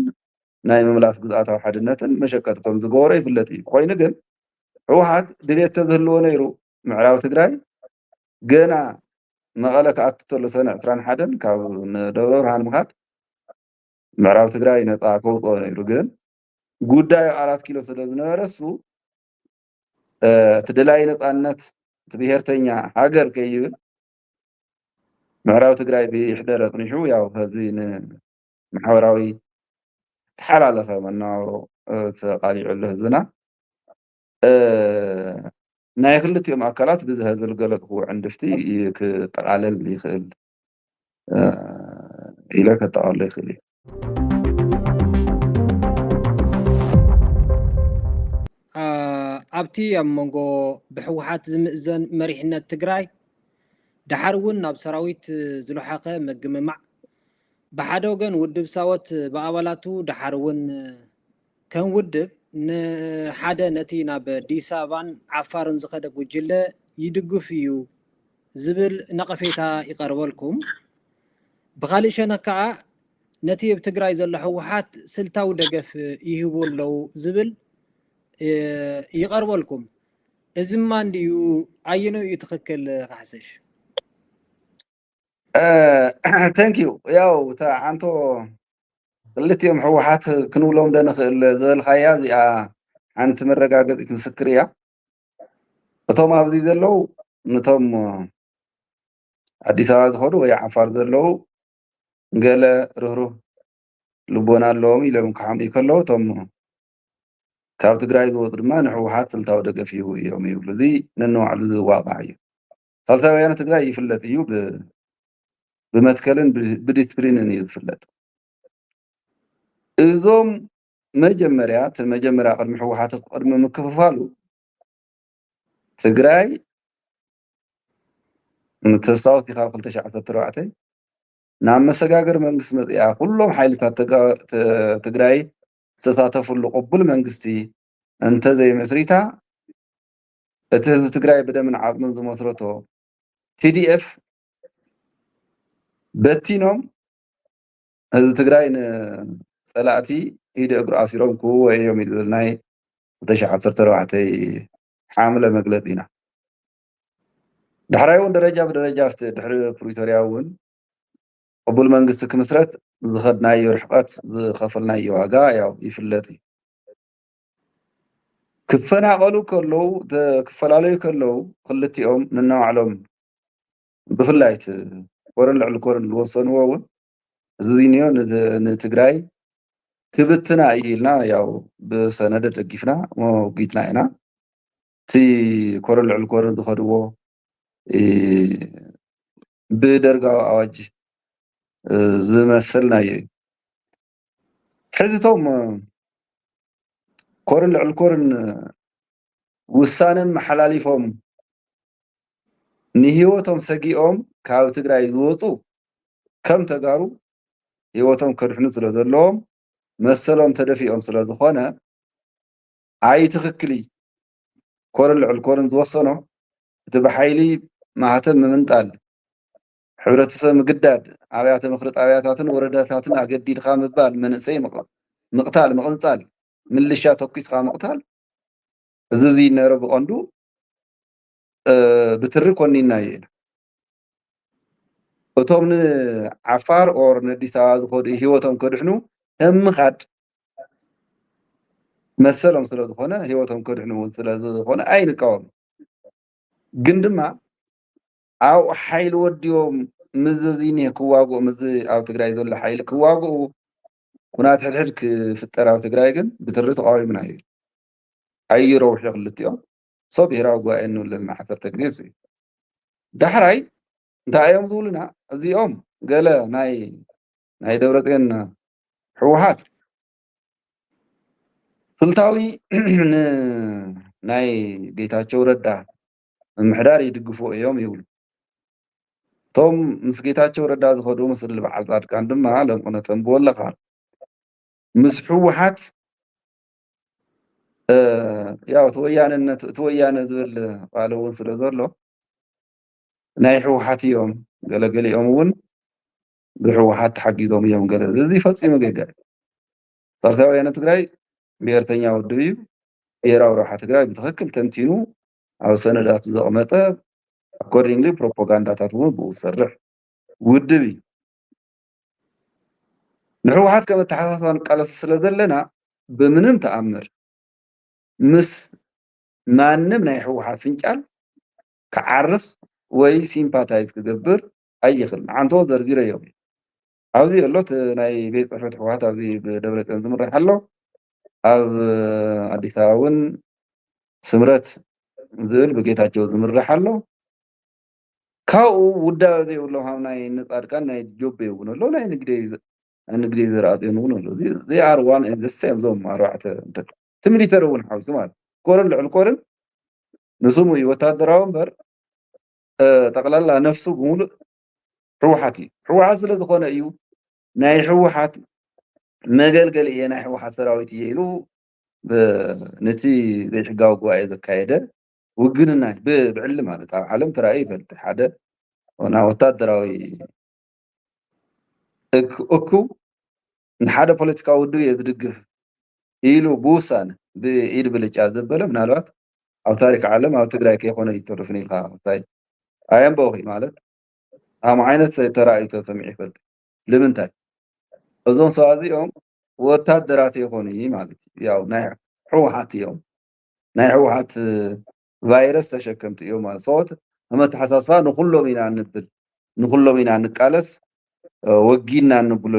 ናይ ምምላስ ግዝኣታዊ ሓድነትን መሸቀጢ ከም ዝገበሮ ይፍለጥ እዩ ኮይኑ ግን ሕወሓት ድሌት ተዝህልዎ ነይሩ ምዕራብ ትግራይ ገና መቐለ ክኣቱ ተሎ ሰነ 21 ካብ ደብረ ብርሃን ምኻድ ምዕራብ ትግራይ ነፃ ከውፅኦ ነይሩ ግን ጉዳዩ 4 ኪሎ ስለ ዝነበረ እሱ እቲ ደላይ ነፃነት እቲ ብሄርተኛ ሃገር ከይብል ምዕራብ ትግራይ ብሕደር ኣፅኒሑ ያው ከዚ ንማሕበራዊ ተሓላለኸ መነባብሮ ተቃሊዑሉ ህዝብና ናይ ክልቲኦም ኣካላት ብዝህ ዝገለፅክዎ ዕንድፍቲ ክጠቃለል ይኽእል ኢለ ከጠቃሎ ይኽእል እዩ ኣብቲ ኣብ መንጎ ብሕወሓት ዝምእዘን መሪሕነት ትግራይ ድሓር እውን ናብ ሰራዊት ዝለሓቐ መግምማዕ ብሓደ ወገን ውድብ ሳወት ብኣባላቱ ድሓር እውን ከም ውድብ ንሓደ ነቲ ናብ ኣዲስ ኣበባን ዓፋርን ዝኸደ ጉጅለ ይድግፍ እዩ ዝብል ነቐፌታ ይቐርበልኩም ብኻሊእ ሸነኽ ከዓ ነቲ ኣብ ትግራይ ዘሎ ሕወሓት ስልታዊ ደገፍ ይህቡ ኣለዉ ዝብል ይቐርበልኩም እዚ ማ እንድዩ ኣየነኡ እዩ ትኽክል ካሕሰሽ ثانك يو ያው አንቶ ክልቲኦም ሕወሓት ክንብሎም ደንኽእል ዝበልካያ እዚኣ ሓንቲ መረጋገፂት ምስክር እያ እቶም ኣብዚ ዘለው ነቶም አዲስ አበባ ዝኸዱ ወይ ዓፋር ዘለው ገለ ርህሩህ ልቦና ኣለዎም ኢሎም ክሓምኡ ከለዉ እቶም ካብ ትግራይ ዝወፁ ድማ ንሕወሓት ስልታዊ ደገፍ ይህቡ እዮም ይብሉ እዚ ነንባዕሉ ዝዋቃዕ እዩ ሳልሳይ ወያነ ትግራይ ይፍለጥ እዩ ብመትከልን ብዲስፕሊንን እዩ ዝፍለጥ እዞም መጀመርያ ቅድሚ ሕወሓት ቅድሚ ምክፍፋሉ ትግራይ ተስታውስ ኢኻ 2014 ናብ መሰጋገር መንግስቲ መፅያ ኩሎም ሓይልታት ትግራይ ዝተሳተፍሉ ቅቡል መንግስቲ እንተዘይመስሪታ እቲ ህዝቢ ትግራይ ብደምን ዓፅምን ዝመስረቶ ቲዲኤፍ በቲኖም ህዝቢ ትግራይ ንፀላእቲ ኢድ እግሩ ኣሲሮም ክህብዎ እዮም ኢሉ ናይ 2014 ሓምለ መግለፂ ኢና ዳሕራይ እውን ደረጃ ብደረጃ ኣብቲ ድሕሪ ፕሪቶርያ እውን ቅቡል መንግስቲ ክምስረት ዝኸድናዮ ርሕቀት ዝኸፈልናዮ ዋጋ ያው ይፍለጥ እዩ ክፈናቀሉ ከለዉ ክፈላለዩ ከለዉ ክልቲኦም ነናባዕሎም ብፍላይ ኮረን ልዕሊ ኮረን ዝወሰንዎ እውን እዚ እኒኦ ንትግራይ ክብትና እዩ ኢልና ያው ብሰነደ ደጊፍና ሞጊትና ኢና እቲ ኮረን ልዕሊ ኮረን ዝኸድዎ ብደርጋዊ ኣዋጅ ዝመሰልናዮ እዩ ሕዚ እቶም ኮረን ልዕሊ ኮረን ውሳነ መሓላሊፎም ንሂወቶም ሰጊኦም ካብ ትግራይ ዝወፁ ከም ተጋሩ ሂወቶም ከድሕኑ ስለ ዘለዎም መሰሎም ተደፊኦም ስለ ዝኾነ ኣይትኽክል ኮረን ልዕሊ ኮረን ዝወሰኖ እቲ ብሓይሊ ማህተም ምምንጣል ሕብረተሰብ ምግዳድ ኣብያተ ምክሪ ጣብያታትን ወረዳታትን ኣገዲድካ ምባል መንእሰይ ምቕታል ምቕንፃል ምልሻ ተኪስካ ምቕታል እዚ ነይሩ ብቐንዱ ብትሪ ኮኒናዮ ኢና እቶም ንዓፋር ኦር ንኣዲስ ኣበባ ዝኸዱ ሂወቶም ከድሕኑ ምኻድ መሰሎም ስለ ዝኾነ ሂወቶም ከድሕኑ እውን ስለ ዝኾነ ኣይንቃወም ግን ድማ ኣብኡ ሓይሊ ወዲቦም ምዝ እኒሀ ክዋግኡ ምዝ ኣብ ትግራይ ዘሎ ሓይሊ ክዋግኡ ኩናት ሕድሕድ ክፍጠር ኣብ ትግራይ ግን ብትሪ ተቃዊምና እዩ ኣይረውሑ ክልቲኦም ሰብ ብሄራዊ ጉባኤ እንብል ዘለና 10 ግዜ እሱ እዩ ዳሕራይ እንታይ እዮም ዝብሉና እዚኦም ገለ ናይ ደብረፅዮን ሕወሓት ስልታዊ ናይ ጌታቸው ረዳ ምምሕዳር ይድግፍዎ እዮም ይብሉ እቶም ምስ ጌታቸው ረዳ ዝኸዱ ምስ በዓል ፃድቃን ድማ ለምቁነተን ብወለኻ ምስ ሕወሓት ያው እቲ ወያነ ዝብል ቃል እውን ስለ ዘሎ ናይ ሕወሓት እዮም ገለገሊኦም እውን ብሕወሓት ተሓጊዞም እዮም ገለ እዚ ፈፂሙ ጌጋ ሳልሳይ ወያነ ትግራይ ብሄርተኛ ውድብ እዩ ብሄራዊ ረብሓ ትግራይ ብትክክል ተንቲኑ ኣብ ሰነዳቱ ዘቕመጠ ኣኮርዲንግሊ ፕሮፓጋንዳታት እውን ብኡ ዝሰርሕ ውድብ እዩ ንሕወሓት ከም ኣተሓሳስባ ንቃለስ ስለ ዘለና ብምንም ተኣምር ምስ ማንም ናይ ሕወሓት ፍንጫል ክዓርፍ ወይ ሲምፓታይዝ ክገብር ኣይኽእል ዓንቶ ዘርዚረ እዮም ኣብዚ ኣሎ ናይ ቤት ፅሕፈት ሕወሓት ኣብዚ ብደብረፅዮን ዝምራሕ ኣሎ ኣብ ኣዲስ ኣበባ እውን ስምረት ዝብል ብጌታቸው ዝምራሕ ኣሎ ካብኡ ውዳበ ዘይብሎም ካብ ናይ ነፃድቃን ናይ ጆቤ እውን ኣሎ ናይ ንግዲ ዝረኣፅዮን እውን ኣሎ ዚኣር ዋን ኤንድ ዘ ሴም ዞም ኣርባዕተ እቲ ሚሊተሪ እውን ሓውሲ ማለት ኮረን ልዕሊ ኮረን ንስሙ እዩ ወታደራዊ እምበር ጠቕላላ ነፍሱ ብምሉእ ሕወሓት እዩ ሕወሓት ስለ ዝኾነ እዩ ናይ ሕወሓት መገልገሊ እየ ናይ ሕወሓት ሰራዊት እየ ኢሉ ነቲ ዘይሕጋዊ ጉባኤ ዘካየደ ውግንና ብዕሊ ማለት ኣብ ዓለም ተራእዩ ይፈልጥ ሓደ ናይ ወታደራዊ እኩብ ንሓደ ፖለቲካዊ ውድብ እየ ዝድግፍ ኢሉ ብውሳነ ብኢድ ብልጫ ዘበለ ምናልባት ኣብ ታሪክ ዓለም ኣብ ትግራይ ከይኮነ ይተርፍን ኢልካ ኣየንበኺ ማለት عينت ترى تسمع يفلت لمنتاي እዞም ሰባት እዚኦም ወታደራት ይኾኑ ማለት እዩ ያው ናይ ሕወሓት እዮም ናይ ሕወሓት ቫይረስ ተሸከምቲ እዮም ማለት ሰዎት መተሓሳስባ ንኩሎም ኢና ንብል ንኩሎም ኢና ንቃለስ ወጊና ንብሎ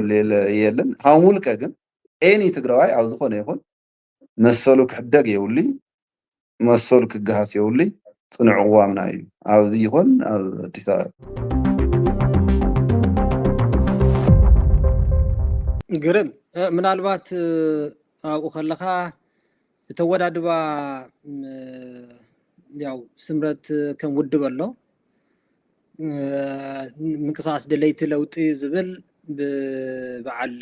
የለን ሃው ሙልቀ ግን ኤኒ ትግራዋይ ኣብ ዝኾነ ይኹን መሰሉ ክሕደግ የውሊ መሰሉ ክገሃስ የውሊ ፅኑዕ ዕዋምና እዩ ኣብዚ ይኹን ኣብ አዲስ አበባ ግርም ምናልባት ኣብኡ ከለኻ ተወዳድባ ያው ስምረት ከም ውድብ ኣሎ ምንቅስቃስ ደለይቲ ለውጢ ዝብል ብበዓል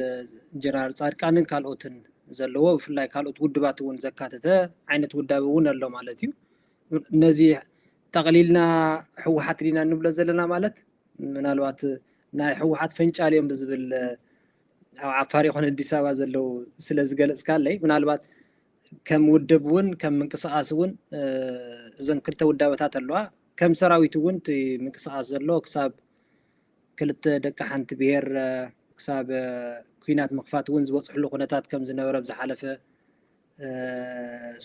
ጀነራል ጻድቃንን ካልኦትን ዘለዎ ብፍላይ ካልኦት ውድባት እውን ዘካተተ ዓይነት ውዳበ እውን ኣሎ ማለት እዩ ነዚ ጠቕሊልና ሕወሓት ዲና ንብሎ ዘለና ማለት ምናልባት ናይ ሕወሓት ፈንጫል እዮም ብዝብል ዓፋር ይኹን አዲስ አበባ ዘለው ስለ ዝገለጽካለይ ምናልባት ከም ውድብ እውን ከም ምንቅስቃስ እውን እዘን ክልተ ውዳበታት ኣለዋ ከም ሰራዊት እውን እቲ ምንቅስቃስ ዘሎ ክሳብ ክልተ ደቂ ሓንቲ ብሄር ክሳብ ኩናት ምኽፋት እውን ዝበፅሕሉ ኩነታት ከም ዝነበረ ብዝሓለፈ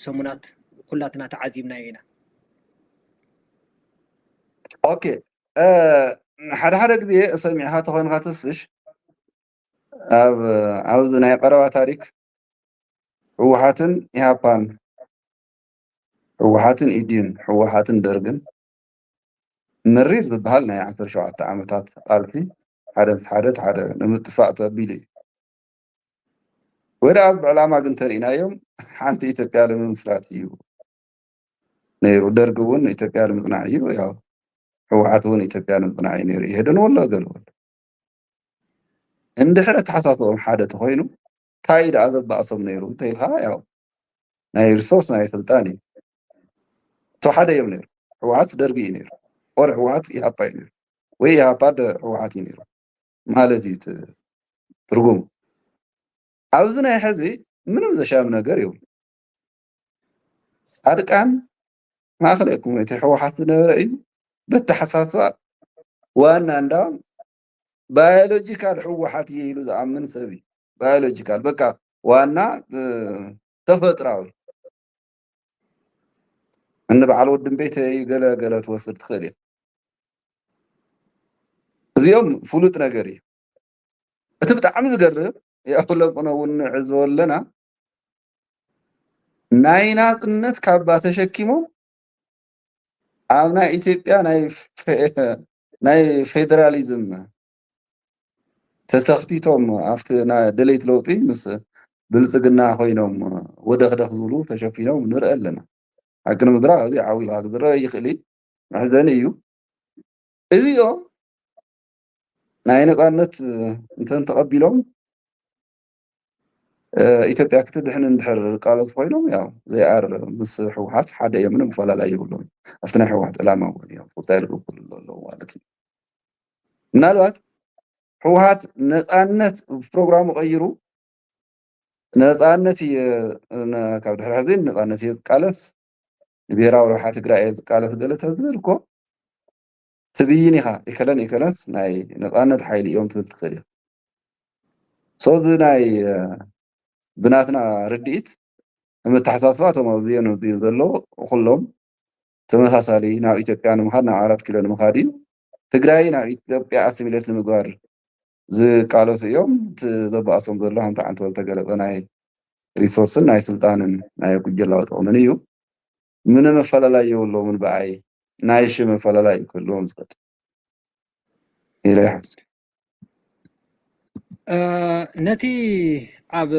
ሰሙናት ኩላትና ተዓዚብና ኢና ኦኬ ሓደ ሓደ ግዜ ሰሚዕካ ተኾይንካ ተስፍሽ ኣብዚ ናይ ቀረባ ታሪክ ሕወሓትን ኢሃፓን ሕወሓትን ኢድን ሕወሓትን ደርግን መሪር ዝበሃል ናይ 17 ዓመታት ቃልሲ ሓደ ንምጥፋእ ተቢሉ እዩ ወደኣዝ ብዕላማ ግን ተሪእናዮም ሓንቲ ኢትዮጵያ ንምምስራት እዩ ነይሩ ደርግ እውን ኢትዮጵያ ንምፅናዕ እዩ ያው ሕወሓት እውን ኢትዮጵያ ንምፅናዕ እዩ ነይሩ ይሄደን ወሎ ገለወሎ እንድሕረ ተሓሳስቦም ሓደ ተኮይኑ እንታይ ደኣ ዘባእሶም ነይሩ እንተኢልካ ያው ናይ ሪሶርስ ናይ ስልጣን እዩ እቶ ሓደ እዮም ነይሩ ሕወሓት ደርጊ እዩ ነይሩ ወር ሕወሓት ኢሃፓ እዩ ነይሩ ወይ ኢሃፓ ሕወሓት እዩ ነይሩ ማለት እዩ ትርጉሙ ኣብዚ ናይ ሕዚ ምንም ዘሻም ነገር የብሉ ጻድቃን ማእኸለይኩም እቲ ሕወሓት ዝነበረ እዩ በተሓሳስባ ዋና እንዳውም ባዮሎጂካል ሕወሓት እየ ኢሉ ዝኣምን ሰብ እዩ ባዮሎጂካል በቃ ዋና ተፈጥራዊ እንበዓል ወድን ቤተይ ገለ ትወስድ ትኽእል እያ እዚኦም ፍሉጥ ነገር እዩ እቲ ብጣዕሚ ዝገርም ያው ለምቆኖ እውን ንዕዘቦ ኣለና ናይ ናፅነት ካባ ተሸኪሞም ኣብ ናይ ኢትዮጵያ ናይ ፌደራሊዝም ተሰኽቲቶም ኣብቲ ደለይት ለውጢ ምስ ብልፅግና ኮይኖም ወደኽደኽ ዝብሉ ተሸፊኖም ንርኢ ኣለና ሓቂ ንምዝራብ እዚ ዓብዪ ክዝረአ ይኽእል መሕዘኒ እዩ እዚኦም ናይ ነፃነት እንተን ተቐቢሎም ኢትዮጵያ ክትድሕን እንድሕር ቃለስ ኮይኖም ያው ዘይኣር ምስ ሕወሓት ሓደ እዮም ምንም ፈላላይ የብሎም ኣብቲ ናይ ሕወሓት ዕላማ እውን እዮም ክስታይ ዝቅበሉ ኣለዉ ማለት እዩ ምናልባት ሕወሓት ነፃነት ፕሮግራሙ ቀይሩ ነፃነት ካብ ድሕሪ ሕዚ ነፃነት እየ ዝቃለስ ንብሄራዊ ረብሓ ትግራይ እየ ዝቃለስ ገለ ተዝብል እኮ ትብይን ኢኻ ይከለስ ናይ ነፃነት ሓይሊ እዮም ትብል ትኽእል እያ ሶዚ ናይ ብናትና ርድኢት መተሓሳስባ እቶም ኣብዚኦም ዘለዎ ኩሎም ተመሳሳሊ ናብ ኢትዮጵያ ንምኻድ ናብ 4 ኪሎ ንምኻድ እዩ ትግራይ ናብ ኢትዮጵያ ኣሲሚሌት ንምግባር ዝቃለሱ እዮም ዘባእሶም ዘሎ ከምቲ ዓንተ ተገለፀ ናይ ሪሶርስን ናይ ስልጣንን ናይ ጉጅላዊ ጥቕምን እዩ ምንም ኣፈላላይ የብሎምን በዓይ ናይ ሽም ኣፈላላይ ክህልዎም ዝኽእል ኢለ ይሓስብ ነቲ ኣብ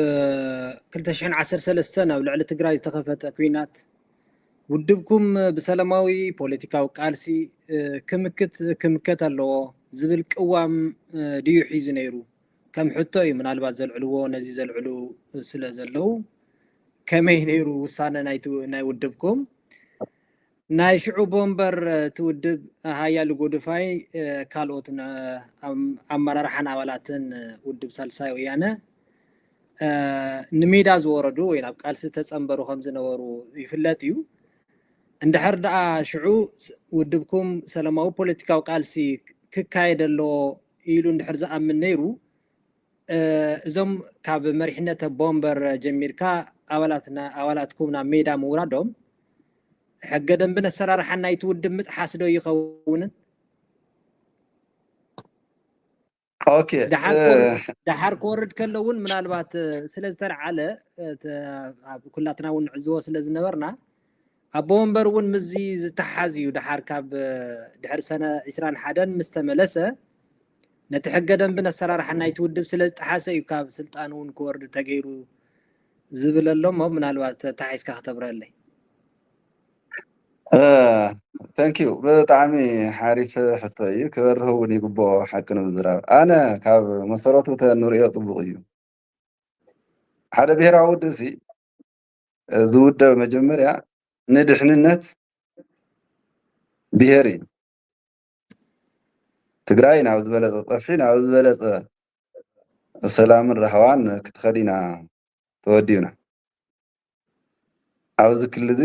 2013 ኣብ ልዕሊ ትግራይ ዝተኸፈተ ኩናት ውድብኩም ብሰላማዊ ፖለቲካዊ ቃልሲ ክምከት ኣለዎ ዝብል ቅዋም ድዩ ሒዙ ነይሩ ከም ሕቶ እዩ ምናልባት ዘልዕልዎ ነዚ ዘልዕሉ ስለ ዘለው ከመይ ነይሩ ውሳነ ናይ ውድብኩም ናይ ሽዑ ቦምበር ትውድብ ሃያሉ ጎድፋይ ካልኦት ኣመራርሓን ኣባላትን ውድብ ሳልሳይ ወያነ ንሜዳ ዝወረዱ ወይ ናብ ቃልሲ ተፀንበሩ ከም ዝነበሩ ይፍለጥ እዩ እንድሕር ደኣ ሽዑ ውድብኩም ሰላማዊ ፖለቲካዊ ቃልሲ ክካየደሎ ኢሉ እንድሕር ዝኣምን ነይሩ እዞም ካብ መሪሕነት ቦምበር ጀሚርካ ኣባላትኩም ናብ ሜዳ ምውራዶም ሕገ ደንብን ኣሰራርሓን ናይቲ ውድብ ምጥሓስ ዶ ይኸውንን? ኦኬ ድሓር ክወርድ ከሎ እውን ምናልባት ስለ ዝተለዓለ ኩላትና እውን ንዕዝቦ ስለ ዝነበርና ኣቦ ወንበር እውን ምዚ ዝተሓዝ እዩ ድሓር ካብ ድሕሪ ሰነ 21 ምስ ተመለሰ ነቲ ሕገ ደንብን ኣሰራርሓን ናይቲ ውድብ ስለ ዝጠሓሰ እዩ ካብ ስልጣን እውን ክወርድ ተገይሩ ዝብል ኣሎ እሞ ምናልባት ተሓይስካ ክተብረለይ። ታንኪዩ ብጣዕሚ ሓሪፍ ሕቶ እዩ ክበርህ እውን ይግብኦ ሓቂ ንምዝራብ ኣነ ካብ መሰረቱ ተንሪኦ ፅቡቅ እዩ ሓደ ብሄራዊ ውድብ ሲ ዝውደብ መጀመርያ ንድሕንነት ብሄር እዩ ትግራይ ናብ ዝበለፀ ፀፍሒ ናብ ዝበለፀ ሰላምን ረህዋን ክትኸድ ኢና ተወዲብና ኣብዚ ክልል እዚ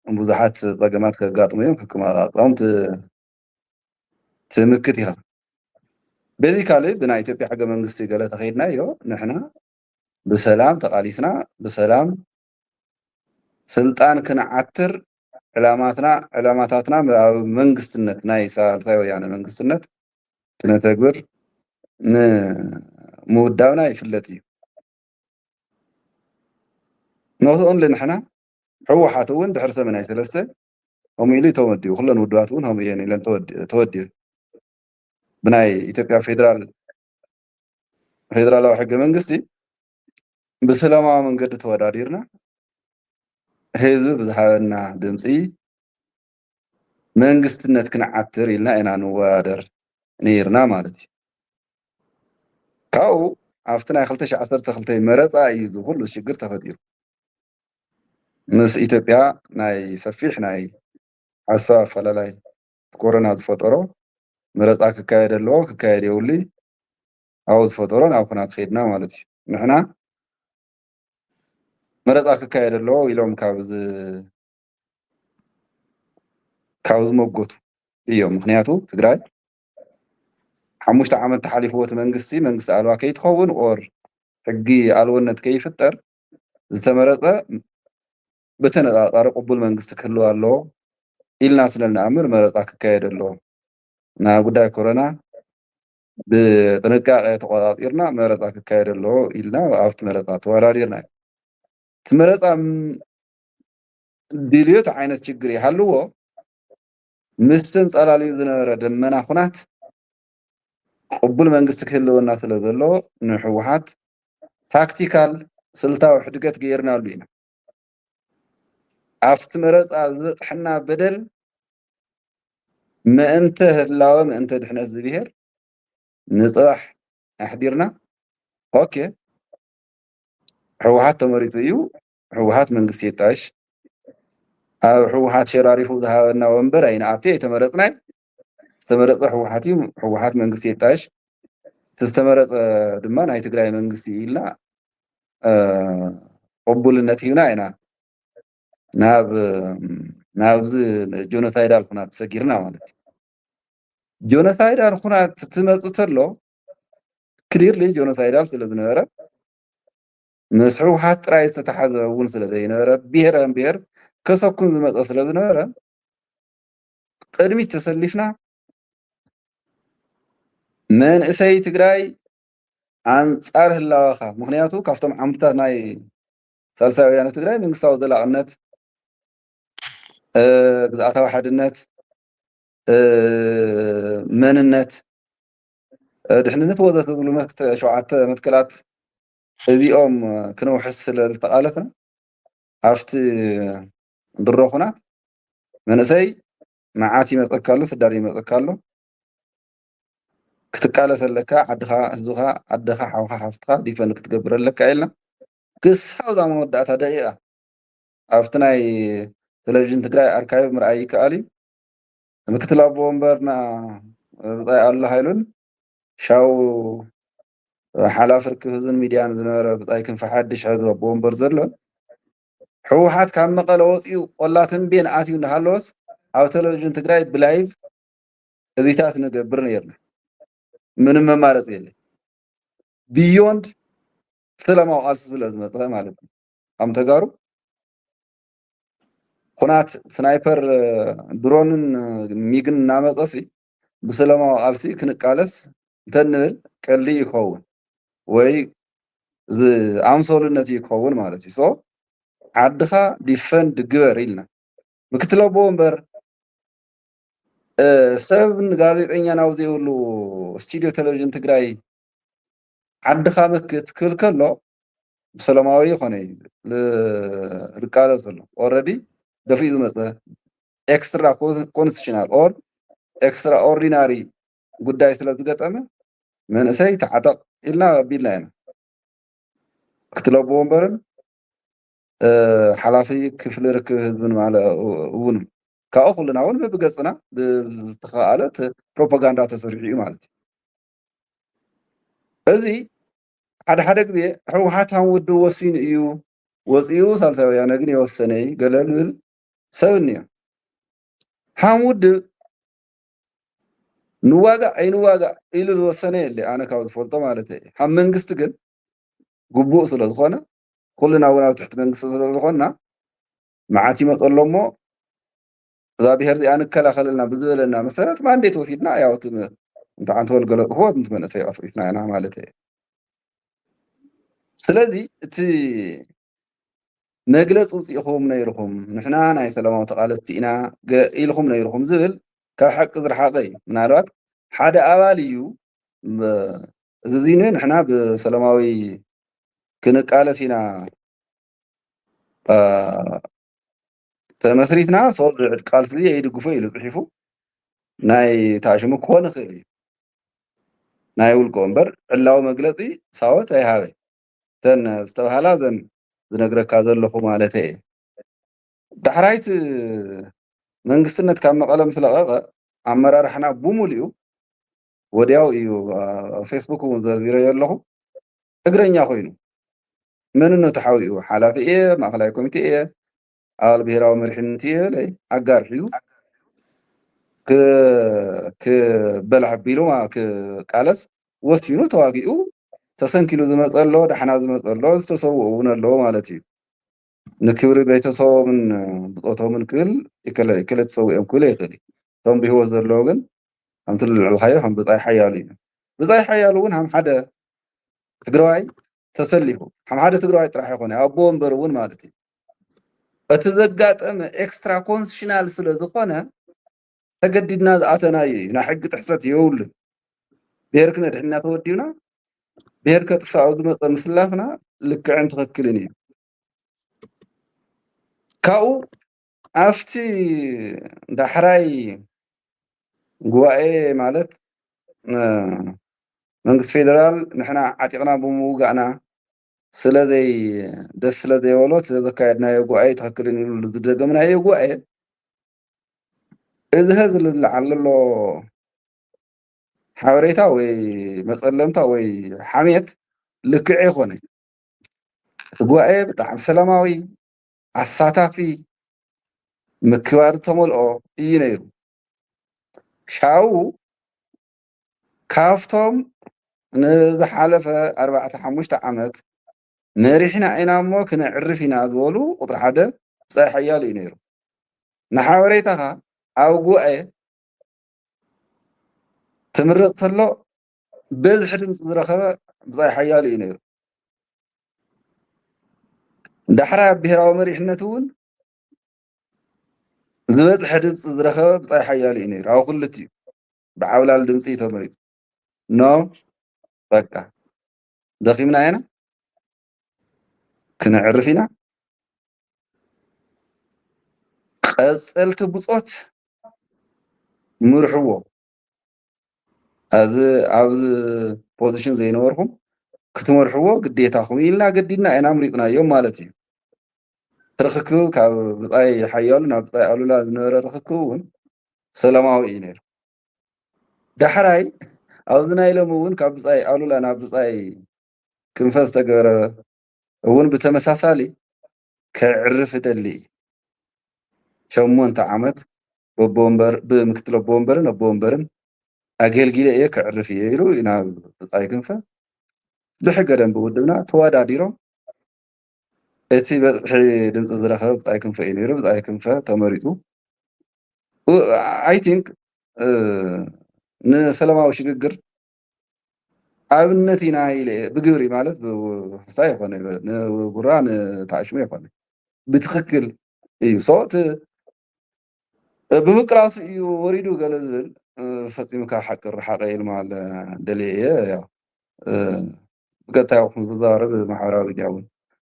ብዙሓት ፀገማት ከጋጥሙ እዮም ክከማፃፀኦም ትምክት ኢኻ ቤዚካሊ ብናይ ኢትዮጵያ ሕገ መንግስቲ ገለ ተኸይድናዮ ንሕና ብሰላም ተቃሊስና ብሰላም ስልጣን ክንዓትር ዕላማታትና ኣብ መንግስትነት ናይ ሳልሳይ ወያነ መንግስትነት ክነተግብር ንምውዳብና ይፍለጥ እዩ ነብዚኦም ንሕና ሕወሓት እውን ድሕሪ 83 ከምኡ ኢሉ ተወዲቡ ኩለን ውድባት እውን ከምኡ እየን ኢለን ተወዲቡ ብናይ ኢትዮጵያ ፌደራላዊ ሕገ መንግስቲ ብሰላማዊ መንገዲ ተወዳዲርና ህዝቢ ብዝሃበና ድምፂ መንግስትነት ክንዓትር ኢልና ኢና ንወዳደር ነይርና ማለት እዩ ካብኡ ኣብቲ ናይ 2012 መረፃ እዩ ዝኩሉ ሽግር ተፈጢሩ ምስ ኢትዮጵያ ናይ ሰፊሕ ናይ ሓሳብ ኣፈላላይ ኮሮና ዝፈጠሮ መረፃ ክካየድ ኣለዎ ክካየድ የብሉ ኣብኡ ዝፈጠሮ ናብ ኩናት ከይድና ማለት እዩ ንሕና መረፃ ክካየድ ኣለዎ ኢሎም ካብ ዝመጎቱ እዮም ምክንያቱ ትግራይ 5 ዓመት ተሓሊፍዎ እቲ መንግስቲ ኣልባ ከይትኸውን ኦር ሕጊ ኣልወነት ከይፍጠር ዝተመረፀ ብተነፃፃሪ ቅቡል መንግስቲ ክህልዎ ኣለዎ ኢልና ስለንኣምን መረፃ ክካየድ ኣለዎ ናብ ጉዳይ ኮሮና ብጥንቃቄ ተቆፃፂርና መረፃ ክካየድ ኣለዎ ኢልና ኣብቲ መረፃ ተወዳዲርና እቲ መረፃ ድልዮት ዓይነት ችግር ይሃልዎ ምስተን ፀላልዩ ዝነበረ ደመና ኩናት ቅቡል መንግስቲ ክህልወና ስለ ዘለዎ ንሕወሓት ታክቲካል ስልታዊ ሕድገት ገይርናሉ ኢና ኣብቲ መረፃ ዝበፅሐና በደል ምእንተ ህላወ ምእንተ ድሕነት ዝብሄር ንፅባሕ ኣሕዲርና ኦኬ ሕወሓት ተመሪፁ እዩ ሕወሓት መንግስቲ የጣሽ ኣብ ሕወሓት ሸራሪፉ ዝሃበና ወንበር ኣይንኣቴ የተመረፅናይ ዝተመረፀ ሕወሓት እዩ ሕወሓት መንግስቲ የጣሽ ዝተመረፀ ድማ ናይ ትግራይ መንግስቲ ኢልና ቅቡልነት ሂብና ኢና ናብዚ ጆኖሳይዳል ኩናት ሰጊርና ማለት እዩ ጆኖሳይዳል ኩናት ትመፅእ ተሎ ክሊርሊ ጆኖሳይዳል ስለ ዝነበረ ምስ ሕወሓት ጥራይ ዝተተሓዘ እውን ስለ ዘይነበረ ብሄር ከሰኩን ዝመፀ ስለ ዝነበረ ቅድሚት ተሰሊፍና መንእሰይ ትግራይ ኣንፃር ህላወኻ ምክንያቱ ካብቶም ዓምድታት ናይ ሳልሳይ ወያነ ትግራይ መንግስታዊ ዘላቅነት ግዝኣታዊ ሓድነት መንነት ድሕንነት ወዘተ ዝብሉ 7 መትከላት እዚኦም ክንውሕስ ስለ ዝተቃለስና ኣብቲ ድሮ ኩናት መንእሰይ መዓት ይመፀካ ኣሎ ስዳር ይመፀካ ኣሎ ክትቃለሰለካ ዓድኻ ህዝብኻ ዓድኻ ሓውኻ ሓፍትኻ ዲፈን ክትገብረለካ ኢልና ክሳብ ዛ መወዳእታ ደቂቃ ኣብቲ ናይ ቴሌቭዥን ትግራይ ኣርካይቭ ምርኣይ ይከኣል እዩ ምክትል ኣቦ ወንበርና ብፃይ ኣሎ ሃይሉን ሻው ሓላፊ ርክብ ህዝብን ሚድያን ዝነበረ ብፃይ ክንፈ ሓድሽ ህዝቢ ኣቦ ወንበር ዘሎ ሕወሓት ካብ መቐለ ወፂኡ ቆላ ተንቤን ኣትዩ እንዳሃለወስ ኣብ ቴሌቭዥን ትግራይ ብላይቭ እዚታት ንገብር ነርና ምንም መማረጽ የለ ቢዮንድ ሰላማዊ ቃልሲ ስለ ዝመፀ ማለት እዩ ኣብ ተጋሩ ኩናት ስናይፐር ድሮንን ሚግን እናመፀሲ ብሰላማዊ ቃልሲ ክንቃለስ እንተንብል ቀሊ ይኸውን ወይ ኣምሰሉነት ይኸውን ማለት እዩ ሶ ዓድኻ ዲፈንድ ግበር ኢልና ምክትል ኣቦ እምበር ሰብ ጋዜጠኛ ናብ ዘይብሉ ስቱድዮ ቴሌቭዥን ትግራይ ዓድኻ መክት ክብል ከሎ ብሰላማዊ ይኾነ እዩ ዝቃለስ ዘሎ ኦልሬዲ ደፊኡ ዝመፀ ኤክስትራ ኮንስቲቱሽናል ኦር ኤክስትራ ኦርዲናሪ ጉዳይ ስለ ዝገጠመ መንእሰይ ተዓጠቕ ኢልና ኣቢልና ኢና ምክትል ኣቦ እምበርን ሓላፊ ክፍሊ ርክብ ህዝብን እውን ካብኡ ኩልና እውን በብገፅና ብዝተኸኣለ ፕሮፓጋንዳ ተሰሪሑ እዩ ማለት እዩ እዚ ሓደ ሓደ ግዜ ሕወሓት ሃም ውድብ ወሲኑ እዩ ወፂኡ ሳልሳይ ወያነ ግን የወሰነ ገለ ዝብል ሰብ እኒኦ ሃም ውድብ ንዋጋእ ኣይንዋጋእ ኢሉ ዝወሰነ የለ ኣነ ካብ ዝፈልጦ ማለት እዩ ሃም መንግስቲ ግን ግቡእ ስለ ዝኾነ ኩልና እውን ኣብ ትሕቲ መንግስቲ ስለዝኮንና መዓት ይመፀ ኣሎ እሞ እዛ ብሄር እዚኣ ንከላኸለልና ብዝበለና መሰረት ማንዴት ወሲድና ያው እቲ እንተዓንተ ወልገለጥፎንቲ መንእሰይ ቀስቂስና ኢና ማለት እዩ ስለዚ እቲ መግለፂ ውፅኢኹም ነይርኹም ንሕና ናይ ሰላማዊ ተቃለስቲ ኢና ኢልኹም ነይርኹም ዝብል ካብ ሓቂ ዝረሓቐ እዩ ምናልባት ሓደ ኣባል እዩ እዚ ንሕና ብሰላማዊ ክንቃለስ ኢና ተመስሪትና ሰው ቃልሲ የይድግፎ ኢሉ ፅሒፉ ናይ ታሽሙ ክኾን ይኽእል እዩ ናይ ውልቆ እምበር ዕላዊ መግለፂ ሳወት ኣይሃበ ተን ዝተባሃላ ዘን ዝነግረካ ዘለኹ ማለት እየ ዳሕራይት መንግስትነት ካብ መቐለ ምስ ለቐቐ ኣመራርሓና ብሙሉኡ ወዲያው እዩ ፌስቡክ እውን ዘርዚረዮ ኣለኹ እግረኛ ኮይኑ መንነቱ ሓዊኡ ሓላፊ እየ ማእኸላይ ኮሚቴ እየ ኣባል ብሄራዊ መሪሕነት እየ ለይ ኣጋር ሒዙ ክበልዕ ኣቢሉ ክቃለስ ወሲኑ ተዋጊኡ ተሰንኪሉ ዝመፀ ኣሎ ዳሕና ዝመፀ ኣሎ ዝተሰውኡ እውን ኣለዎ ማለት እዩ ንክብሪ ቤተሰቦምን ብፆቶምን ክብል ይክለ ተሰዊኦም ክብለ ይኽእል እዩ እቶም ብሂወት ዘለዎ ግን ከምቲ ዝልዕልካዮ ከም ብፃይ ሓያሉ እዩ ብፃይ ሓያሉ እውን ከም ሓደ ትግራዋይ ተሰሊፉ ከም ሓደ ትግራዋይ ጥራሕ ይኮነ ኣቦ እምበር እውን ማለት እዩ እቲ ዘጋጠመ ኤክስትራ ኮንስቲቱሽናል ስለ ዝኾነ ተገዲድና ዝኣተናዩ እዩ ናይ ሕጊ ጥሕሰት የብሉን ብሄር ክነድሕና ተወዲብና ብሄር ከጥፋእ ኣብ ዝመፀ ምስላፍና ልክዕን ትኽክልን እዩ ካብኡ ኣብቲ ዳሕራይ ጉባኤ ማለት መንግስቲ ፌደራል ንሕና ዓጢቕና ብምውጋእና ስለዘይ ደስ ስለዘይበሎ ዘካየድናዮ ጉባኤ ትኽክልን ኢሉ ዝደገምናዮ ጉባኤ እዚ ህዝቢ ዝለዓል ዘሎ ሓበሬታ ወይ መፀለምታ ወይ ሓሜት ልክዕ ይኮነ እቲ ጉባኤ ብጣዕሚ ሰላማዊ ኣሳታፊ ምክባር ተመልኦ እዩ ነይሩ ሻው ካብቶም ንዝሓለፈ 4-5 ዓመት መሪሕና ኢና እሞ ክነዕርፍ ኢና ዝበሉ ቁጥሪ ሓደ ብፃይ ሓያሉ እዩ ነይሩ ንሓበሬታኻ ኣብ ጉባኤ ትምረፅ ተሎ በዝሒ ድምፂ ዝረኸበ ብፃይ ሓያሉ እዩ ነይሩ ዳሕራይ ኣብ ብሄራዊ መሪሕነት እውን ዝበፅሐ ድምፂ ዝረኸበ ብፃይ ሓያሉ እዩ ነይሩ ኣብ ኩልቲኡ ብዓብላል ድምፂ ተመሪፁ ኖ በቃ ደኺምና ኢና ክነዕርፍ ኢና ቀፀልቲ ብፆት ምርሕዎ ኣብዚ ፖዚሽን ዘይነበርኩም ክትመርሕዎ ግዴታኹም ኢልና ገዲድና ኢና ምሪፅናዮም ማለት እዩ ትርክክብ ካብ ብፃይ ሓያሉ ናብ ብፃይ ኣሉላ ዝነበረ ርክክብ እውን ሰላማዊ እዩ ነይሩ ዳሕራይ ኣብዚ ናይ ሎሚ እውን ካብ ብፃይ ኣሉላ ናብ ብፃይ ክንፈ ዝተገበረ እውን ብተመሳሳሊ ከዕርፍ ደሊ 8 ዓመት ብምክትል ኣቦ ወንበርን ኣገልጊለ እየ ክዕርፍ እየ ኢሉ ናብ ብፃይ ክንፈ ብሕገ ደንቢ ውድብና ተወዳዲሮም እቲ በፅሒ ድምፂ ዝረኸበ ብፃይ ክንፈ እዩ ነይሩ። ብፃይ ክንፈ ተመሪፁ ኣይ ቲንክ ንሰላማዊ ሽግግር ኣብነት ኢና ኢለ ብግብሪ ማለት ብክስታ ይኮነ ንጉራ ንተዓሽሙ ይኮነ ብትክክል እዩ ሶት ብምቅራሱ እዩ ወሪዱ ገለ ዝብል ፈፂሙ ካብ ሓቂ ርሓቀ ኢልማለ ደልየ እየ ያው ብቀጥታ ክዛረብ ማሕበራዊ ሚድያ እውን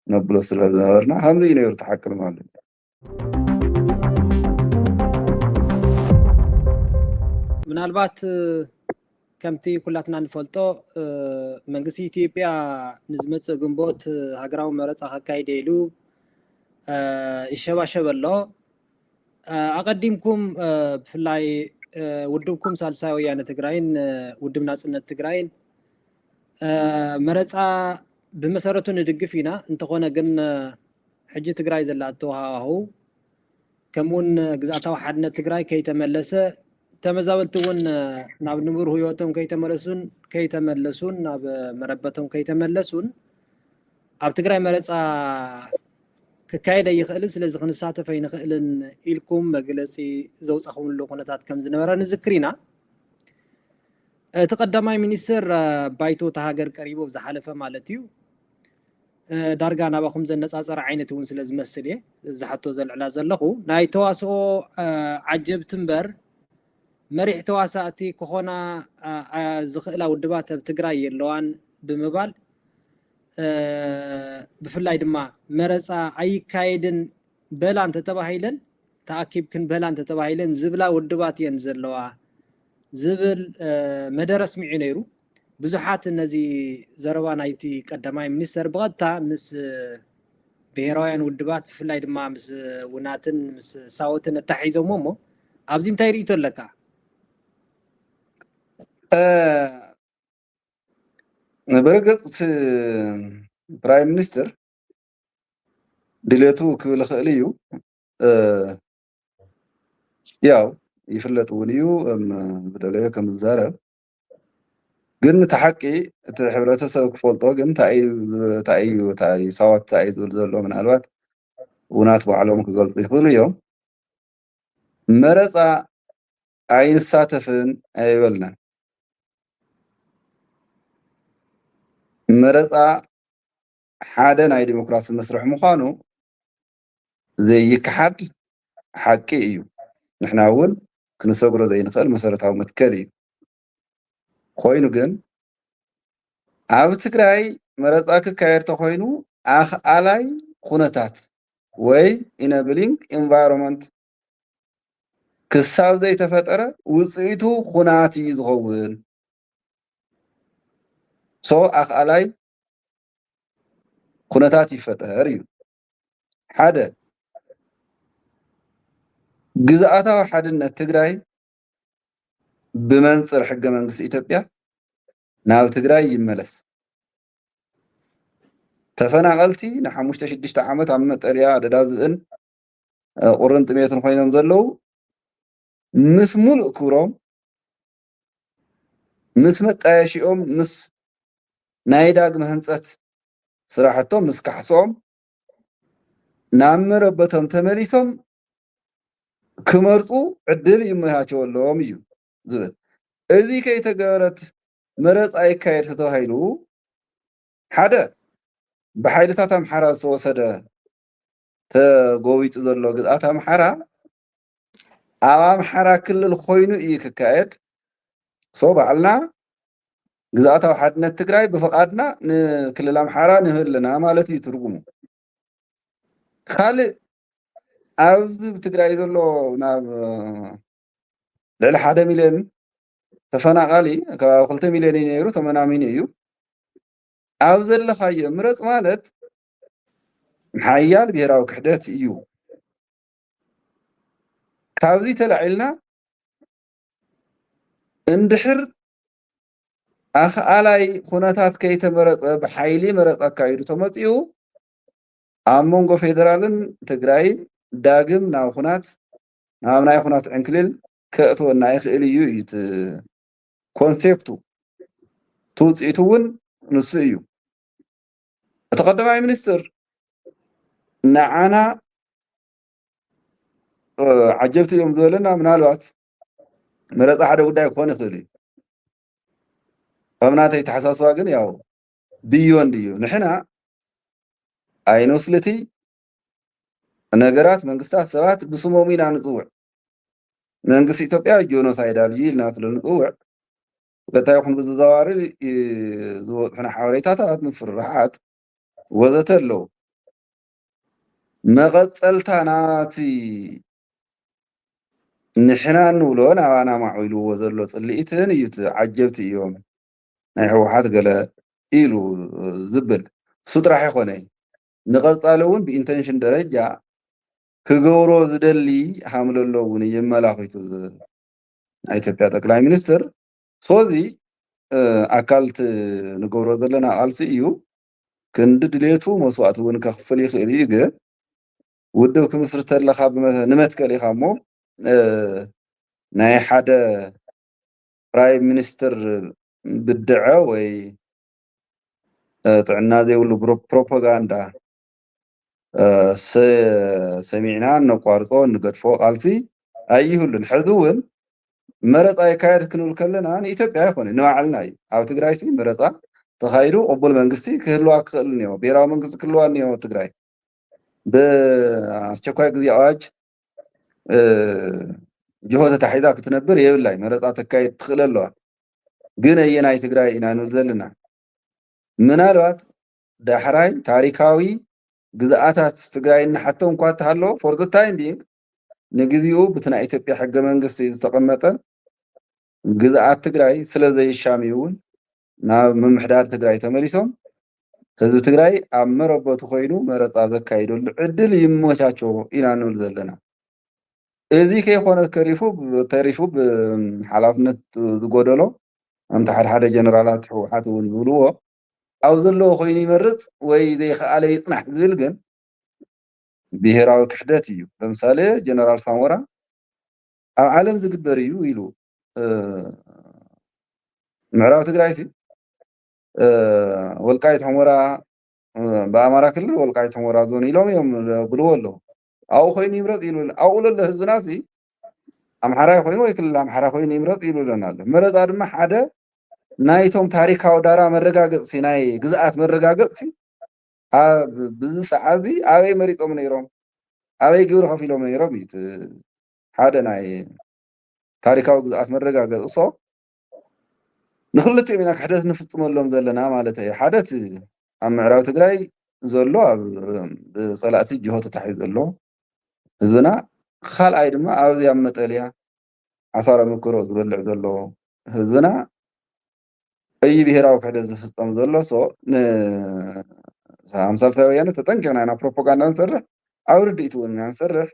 ነብሎ ስለ ዝነበርና ከምዚ እዩ ነይሩ ተሓቅል ማለት እዩ። ምናልባት ከምቲ ኩላትና ንፈልጦ መንግስቲ ኢትዮጵያ ንዝመፅእ ግንቦት ሃገራዊ መረፃ ከካይደ ኢሉ ይሸባሸብ ኣሎ። ኣቀዲምኩም ብፍላይ ውድብኩም ሳልሳይ ወያነ ትግራይን ውድብ ናፅነት ትግራይን መረፃ ብመሰረቱ ንድግፍ ኢና እንተኾነ ግን ሕጂ ትግራይ ዘላቶ ሃዋህው ከምኡውን ግዝኣታዊ ሓድነት ትግራይ ከይተመለሰ ተመዛበልቲ እውን ናብ ንቡር ህይወቶም ከይተመለሱን ናብ መረበቶም ከይተመለሱን ኣብ ትግራይ መረፃ ክካየድ ኣይኽእልን ስለዚ ክንሳተፍ ኣይንኽእልን ኢልኩም መግለፂ ዘውፀኹምሉ ኩነታት ከም ዝነበረ ንዝክር ኢና። እቲ ቀዳማይ ሚኒስትር ባይቶ ሃገር ቀሪቡ ብዝሓለፈ ማለት እዩ ዳርጋ ናባኹም ዘነፃፀረ ዓይነት እውን ስለ ዝመስል እየ ዝሓቶ ዘልዕላ ዘለኹ ናይ ተዋስኦ ዓጀብቲ እምበር መሪሕ ተዋሳእቲ ክኾና ዝኽእላ ውድባት ኣብ ትግራይ የለዋን ብምባል ብፍላይ ድማ መረፃ ኣይካየድን በላ እንተተባሂለን ተኣኪብክን በላ እንተተባሂለን ዝብላ ውድባት እየን ዘለዋ ዝብል መደረ ስሚዑ ነይሩ። ብዙሓት ነዚ ዘረባ ናይቲ ቀዳማይ ሚኒስተር ብቐጥታ ምስ ብሄራውያን ውድባት ብፍላይ ድማ ምስ ውናትን ምስ ሳወትን እታሒዞሞ እሞ ኣብዚ እንታይ ርእቶ ኣለካ? በርግፅ ፕራይም ሚኒስትር ድሌቱ ክብል ክእል እዩ ያው ይፍለጥ እውን እዩ ዝደለዮ ከም ዝዛረብ ግን እቲ ሓቂ እቲ ሕብረተሰብ ክፈልጦ ግን እንታይ እዩ ሳዋት እንታይ እዩ ዝብል ዘሎ ምናልባት ውናት ባዕሎም ክገልፁ ይኽእሉ እዮም። መረፃ ኣይንሳተፍን ኣይበልናን። መረፃ ሓደ ናይ ዲሞክራሲ መስርሕ ምዃኑ ዘይከሓድ ሓቂ እዩ። ንሕና እውን ክንሰግሮ ዘይንኽእል መሰረታዊ መትከል እዩ። ኮይኑ ግን ኣብ ትግራይ መረፃ ክካየድ ተኮይኑ ኣኽኣላይ ኩነታት ወይ ኢነብሊንግ ኢንቫይሮንመንት ክሳብ ዘይተፈጠረ ውፅኢቱ ኩናት እዩ ዝኸውን። ኣኽኣላይ ኩነታት ይፈጠር እዩ። ሓደ ግዝኣታዊ ሓድነት ትግራይ ብመንፅር ሕገ መንግስቲ ኢትዮጵያ ናብ ትግራይ ይመለስ። ተፈናቀልቲ ን5-6 ዓመት ኣብ መጠልያ ደዳዝብን ቁርን ጥሜትን ኮይኖም ዘለው ምስ ሙሉእ ክብሮም ምስ መጣየሽኦም ምስ ናይ ዳግመ ህንፀት ስራሕቶም ምስ ካሕሶም ናብ መረበቶም ተመሊሶም ክመርፁ ዕድል ይመቻቸወሎም እዩ ዝብል። እዚ ከይተገበረት መረፃ ይካየድ ተባሂሉ ሓደ ብሓይልታት ኣምሓራ ዝተወሰደ ተጎቢጡ ዘሎ ግዝኣት ኣምሓራ ኣብ ኣምሓራ ክልል ኮይኑ እዩ ክካየድ ባዕልና ግዝኣታዊ ሓድነት ትግራይ ብፈቃድና ንክልል ኣምሓራ ንህብ ኣለና ማለት እዩ ትርጉሙ። ካልእ ኣብዚ ብትግራይ ዘሎ ናብ ልዕሊ 1 ሚልዮን ተፈናቃሊ ከባቢ 2 ሚልዮን እዩ ነይሩ ተመናሚኑ እዩ። ኣብ ዘለኻዮ ምረፅ ማለት ሓያል ብሄራዊ ክሕደት እዩ። ካብዚ ተላዒልና እንድሕር ኣኽኣላይ ኩነታት ከይተመረፀ ብሓይሊ መረፃ ኣካይዱ ተመፂኡ ኣብ መንጎ ፌደራልን ትግራይን ዳግም ናብ ናይ ኩናት ዕንክልል ከእትወና ይኽእል እዩ ኮንሴፕቱ ትውፅኢቱ እውን ንሱ እዩ እቲ ቀዳማይ ሚኒስትር ንዓና ዓጀብቲ እዮም ዝበለና ምናልባት መረፃ ሓደ ጉዳይ ክኾን ይኽእል እዩ ከም ናተይ ተሓሳስባ ግን ያው ቢዮንድ እዩ ንሕና ኣይንወስልቲ ነገራት መንግስታት ሰባት ብስሞም ኢና ንፅውዕ መንግስቲ ኢትዮጵያ ጆኖሳይዳል እዩ ኢልና ስለ ንፅውዕ ገታ ይኹን ብዝዘዋሪ ዝወፅሑና ሓበሬታታት ምፍርራሓት ወዘተ ኣለዉ መቐፀልታ ናቲ ንሕና ንብሎ ናባና ማዕቢልዎ ዘሎ ፅልኢትን እዩ ዓጀብቲ እዮም ናይ ሕወሓት ገለ ኢሉ ዝብል እሱ ጥራሕ ይኮነ ንቐፃሊ እውን ብኢንተንሽን ደረጃ ክገብሮ ዝደሊ ሓምሎ ኣሎ እውን የመላኺቱ ናይ ኢትዮጵያ ጠቅላይ ሚኒስትር ሶዚ ኣካልቲ ንገብሮ ዘለና ቃልሲ እዩ ክንዲ ድሌቱ መስዋእቲ እውን ከኽፍል ይኽእል እዩ ግን ውድብ ክምስርት ኣለካ ንመትከል ኢኻ እሞ ናይ ሓደ ፕራይም ሚኒስትር ብድዐ ወይ ጥዕና ዘይብሉ ፕሮፓጋንዳ ሰሚዕና ነቋርፆ ንገድፎ ቃልሲ ኣይህሉን ሕዚ እውን መረፃ ይካየድ ክንብል ከለና ንኢትዮጵያ ይኮነ ንባዕልና እዩ ኣብ ትግራይ መረፃ ተኻይዱ ቅቡል መንግስቲ ክህልዋ ክኽእል እኒኦ ብሄራዊ መንግስቲ ክህልዋ እኒኦ ትግራይ ብኣስቸኳይ ግዜ ኣዋጅ ጅሆ ተታሒዛ ክትነብር የብላይ መረፃ ተካይድ ትኽእል ኣለዋ ግን ኣየናይ ትግራይ ኢና ንብል ዘለና ምናልባት ዳሕራይ ታሪካዊ ግዝኣታት ትግራይ እናሓቶ እንኳ እንተሃለዎ ፎር ዘ ታይም ቢንግ ንግዚኡ በቲ ናይ ኢትዮጵያ ሕገ መንግስቲ ዝተቐመጠ ግዝኣት ትግራይ ስለ ዘይሻምዩ እውን ናብ ምምሕዳር ትግራይ ተመሊሶም ህዝቢ ትግራይ ኣብ መረበቱ ኮይኑ መረፃ ዘካይደሉ ዕድል ይመቻቸዎ ኢና ንብል ዘለና እዚ ከይኮነ ተሪፉ ብሓላፍነት ዝጎደሎ ኣምቲ ሓደ ጀነራላት ሕወሓት እውን ዝብልዎ ኣብ ዘለዎ ኮይኑ ይመርፅ ወይ ዘይከኣለ ይፅናሕ ዝብል ግን ብሄራዊ ክሕደት እዩ ለምሳሌ ጀነራል ሳሞራ ኣብ ዓለም ዝግበር እዩ ኢሉ ምዕራብ ትግራይ ወልቃይት ሑመራ በኣማራ ክልል ወልቃይት ሑመራ ዞን ኢሎም እዮም ብልዎ ኣለዉ ኣብኡ ኮይኑ ይምረፅ ኢሉ ኣብኡ ለሎ ህዝብና ኣምሓራይ ኮይኑ ወይ ክልል ኣምሓራ ኮይኑ ይምረፅ ኢሉ ኣለና ኣሎ መረፃ ድማ ሓደ ናይቶም ታሪካዊ ዳራ መረጋገፅሲ ናይ ግዝኣት መረጋገፅሲ ብዚ ሰዓዚ ኣበይ መሪፆም ነይሮም ኣበይ ግብሪ ከፊሎም ነይሮም እዩ ሓደ ናይ ታሪካዊ ግዝኣት መረጋገፂ ሶ ንክልቲኦም ኢና ክሕደት ንፍፅመሎም ዘለና ማለት እዩ ሓደት ኣብ ምዕራብ ትግራይ ዘሎ ኣብ ብፀላእቲ ጅሆ ተታሒዙ ዘሎ ህዝብና ካልኣይ ድማ ኣብዚ ኣብ መጠልያ ዓሳረ መከሮ ዝበልዕ ዘሎ ህዝብና እዩ ብሄራዊ ክሕደት ዝፍፀም ዘሎ ሶ ንሳልሳይ ወያነ ተጠንቂቕና ኢና ፕሮፓጋንዳ ንሰርሕ ኣብ ርድኢት እውን ኢና ንሰርሕ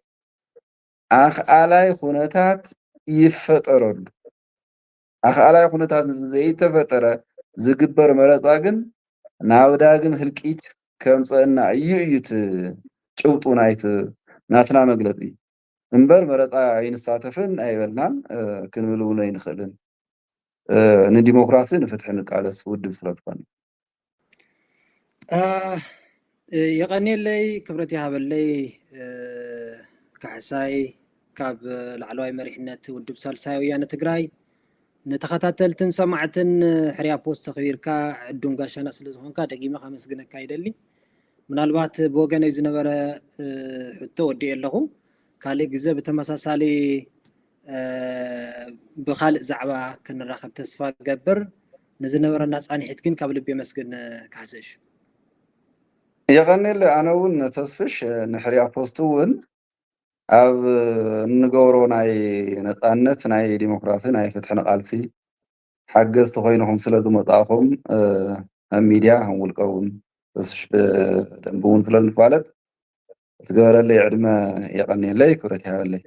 ኣኽኣላይ ኩነታት ይፈጠረሉ ኣኽኣላይ ኩነታት ዘይተፈጠረ ዝግበር መረፃ ግን ናብ ዳግም ህልቂት ከምፀአና እዩ እዩት ጭብጡ ናትና መግለፂ እምበር መረፃ ኣይንሳተፍን ኣይበልናን ክንብል እውን ኣይንኽእልን ንዲሞክራሲ ንፍትሒ ንቃለስ ውድብ ስለ ዝኾነ የቀኒየለይ ክብረት ይሃበለይ ካሕሳይ ካብ ላዕለዋይ መሪሕነት ውድብ ሳልሳይ ወያነ ትግራይ ንተኸታተልትን ሰማዕትን ሕርያ ፖስት ተኸቢርካ ዕዱም ጋሻና ስለ ዝኾንካ ደጊመ ከመስግነካ ይደሊ ምናልባት ብወገነይ ዝነበረ ሕቶ ወዲእ ኣለኹ ካልእ ግዜ ብተመሳሳሊ ብካልእ ዛዕባ ክንራኸብ ተስፋ ገብር ንዝነበረና ፃኒሒት ግን ካብ ልቢ መስግን ካሕሰሽ የቀኒየለይ ኣነ እውን ተስፍሽ ንሕርያ ፖስት እውን ኣብ እንገብሮ ናይ ነፃነት ናይ ዲሞክራሲ ናይ ፍትሒ ንቃልሲ ሓገዝቲ ኮይንኩም ስለ ዝመፃእኹም ኣብ ሚድያ ከም ውልቀ እውን ተስፍሽ ብደንቢ እውን ስለ ንፋለጥ እትገበረለይ ዕድመ የቀኒየለይ ክብረት ይሃበለይ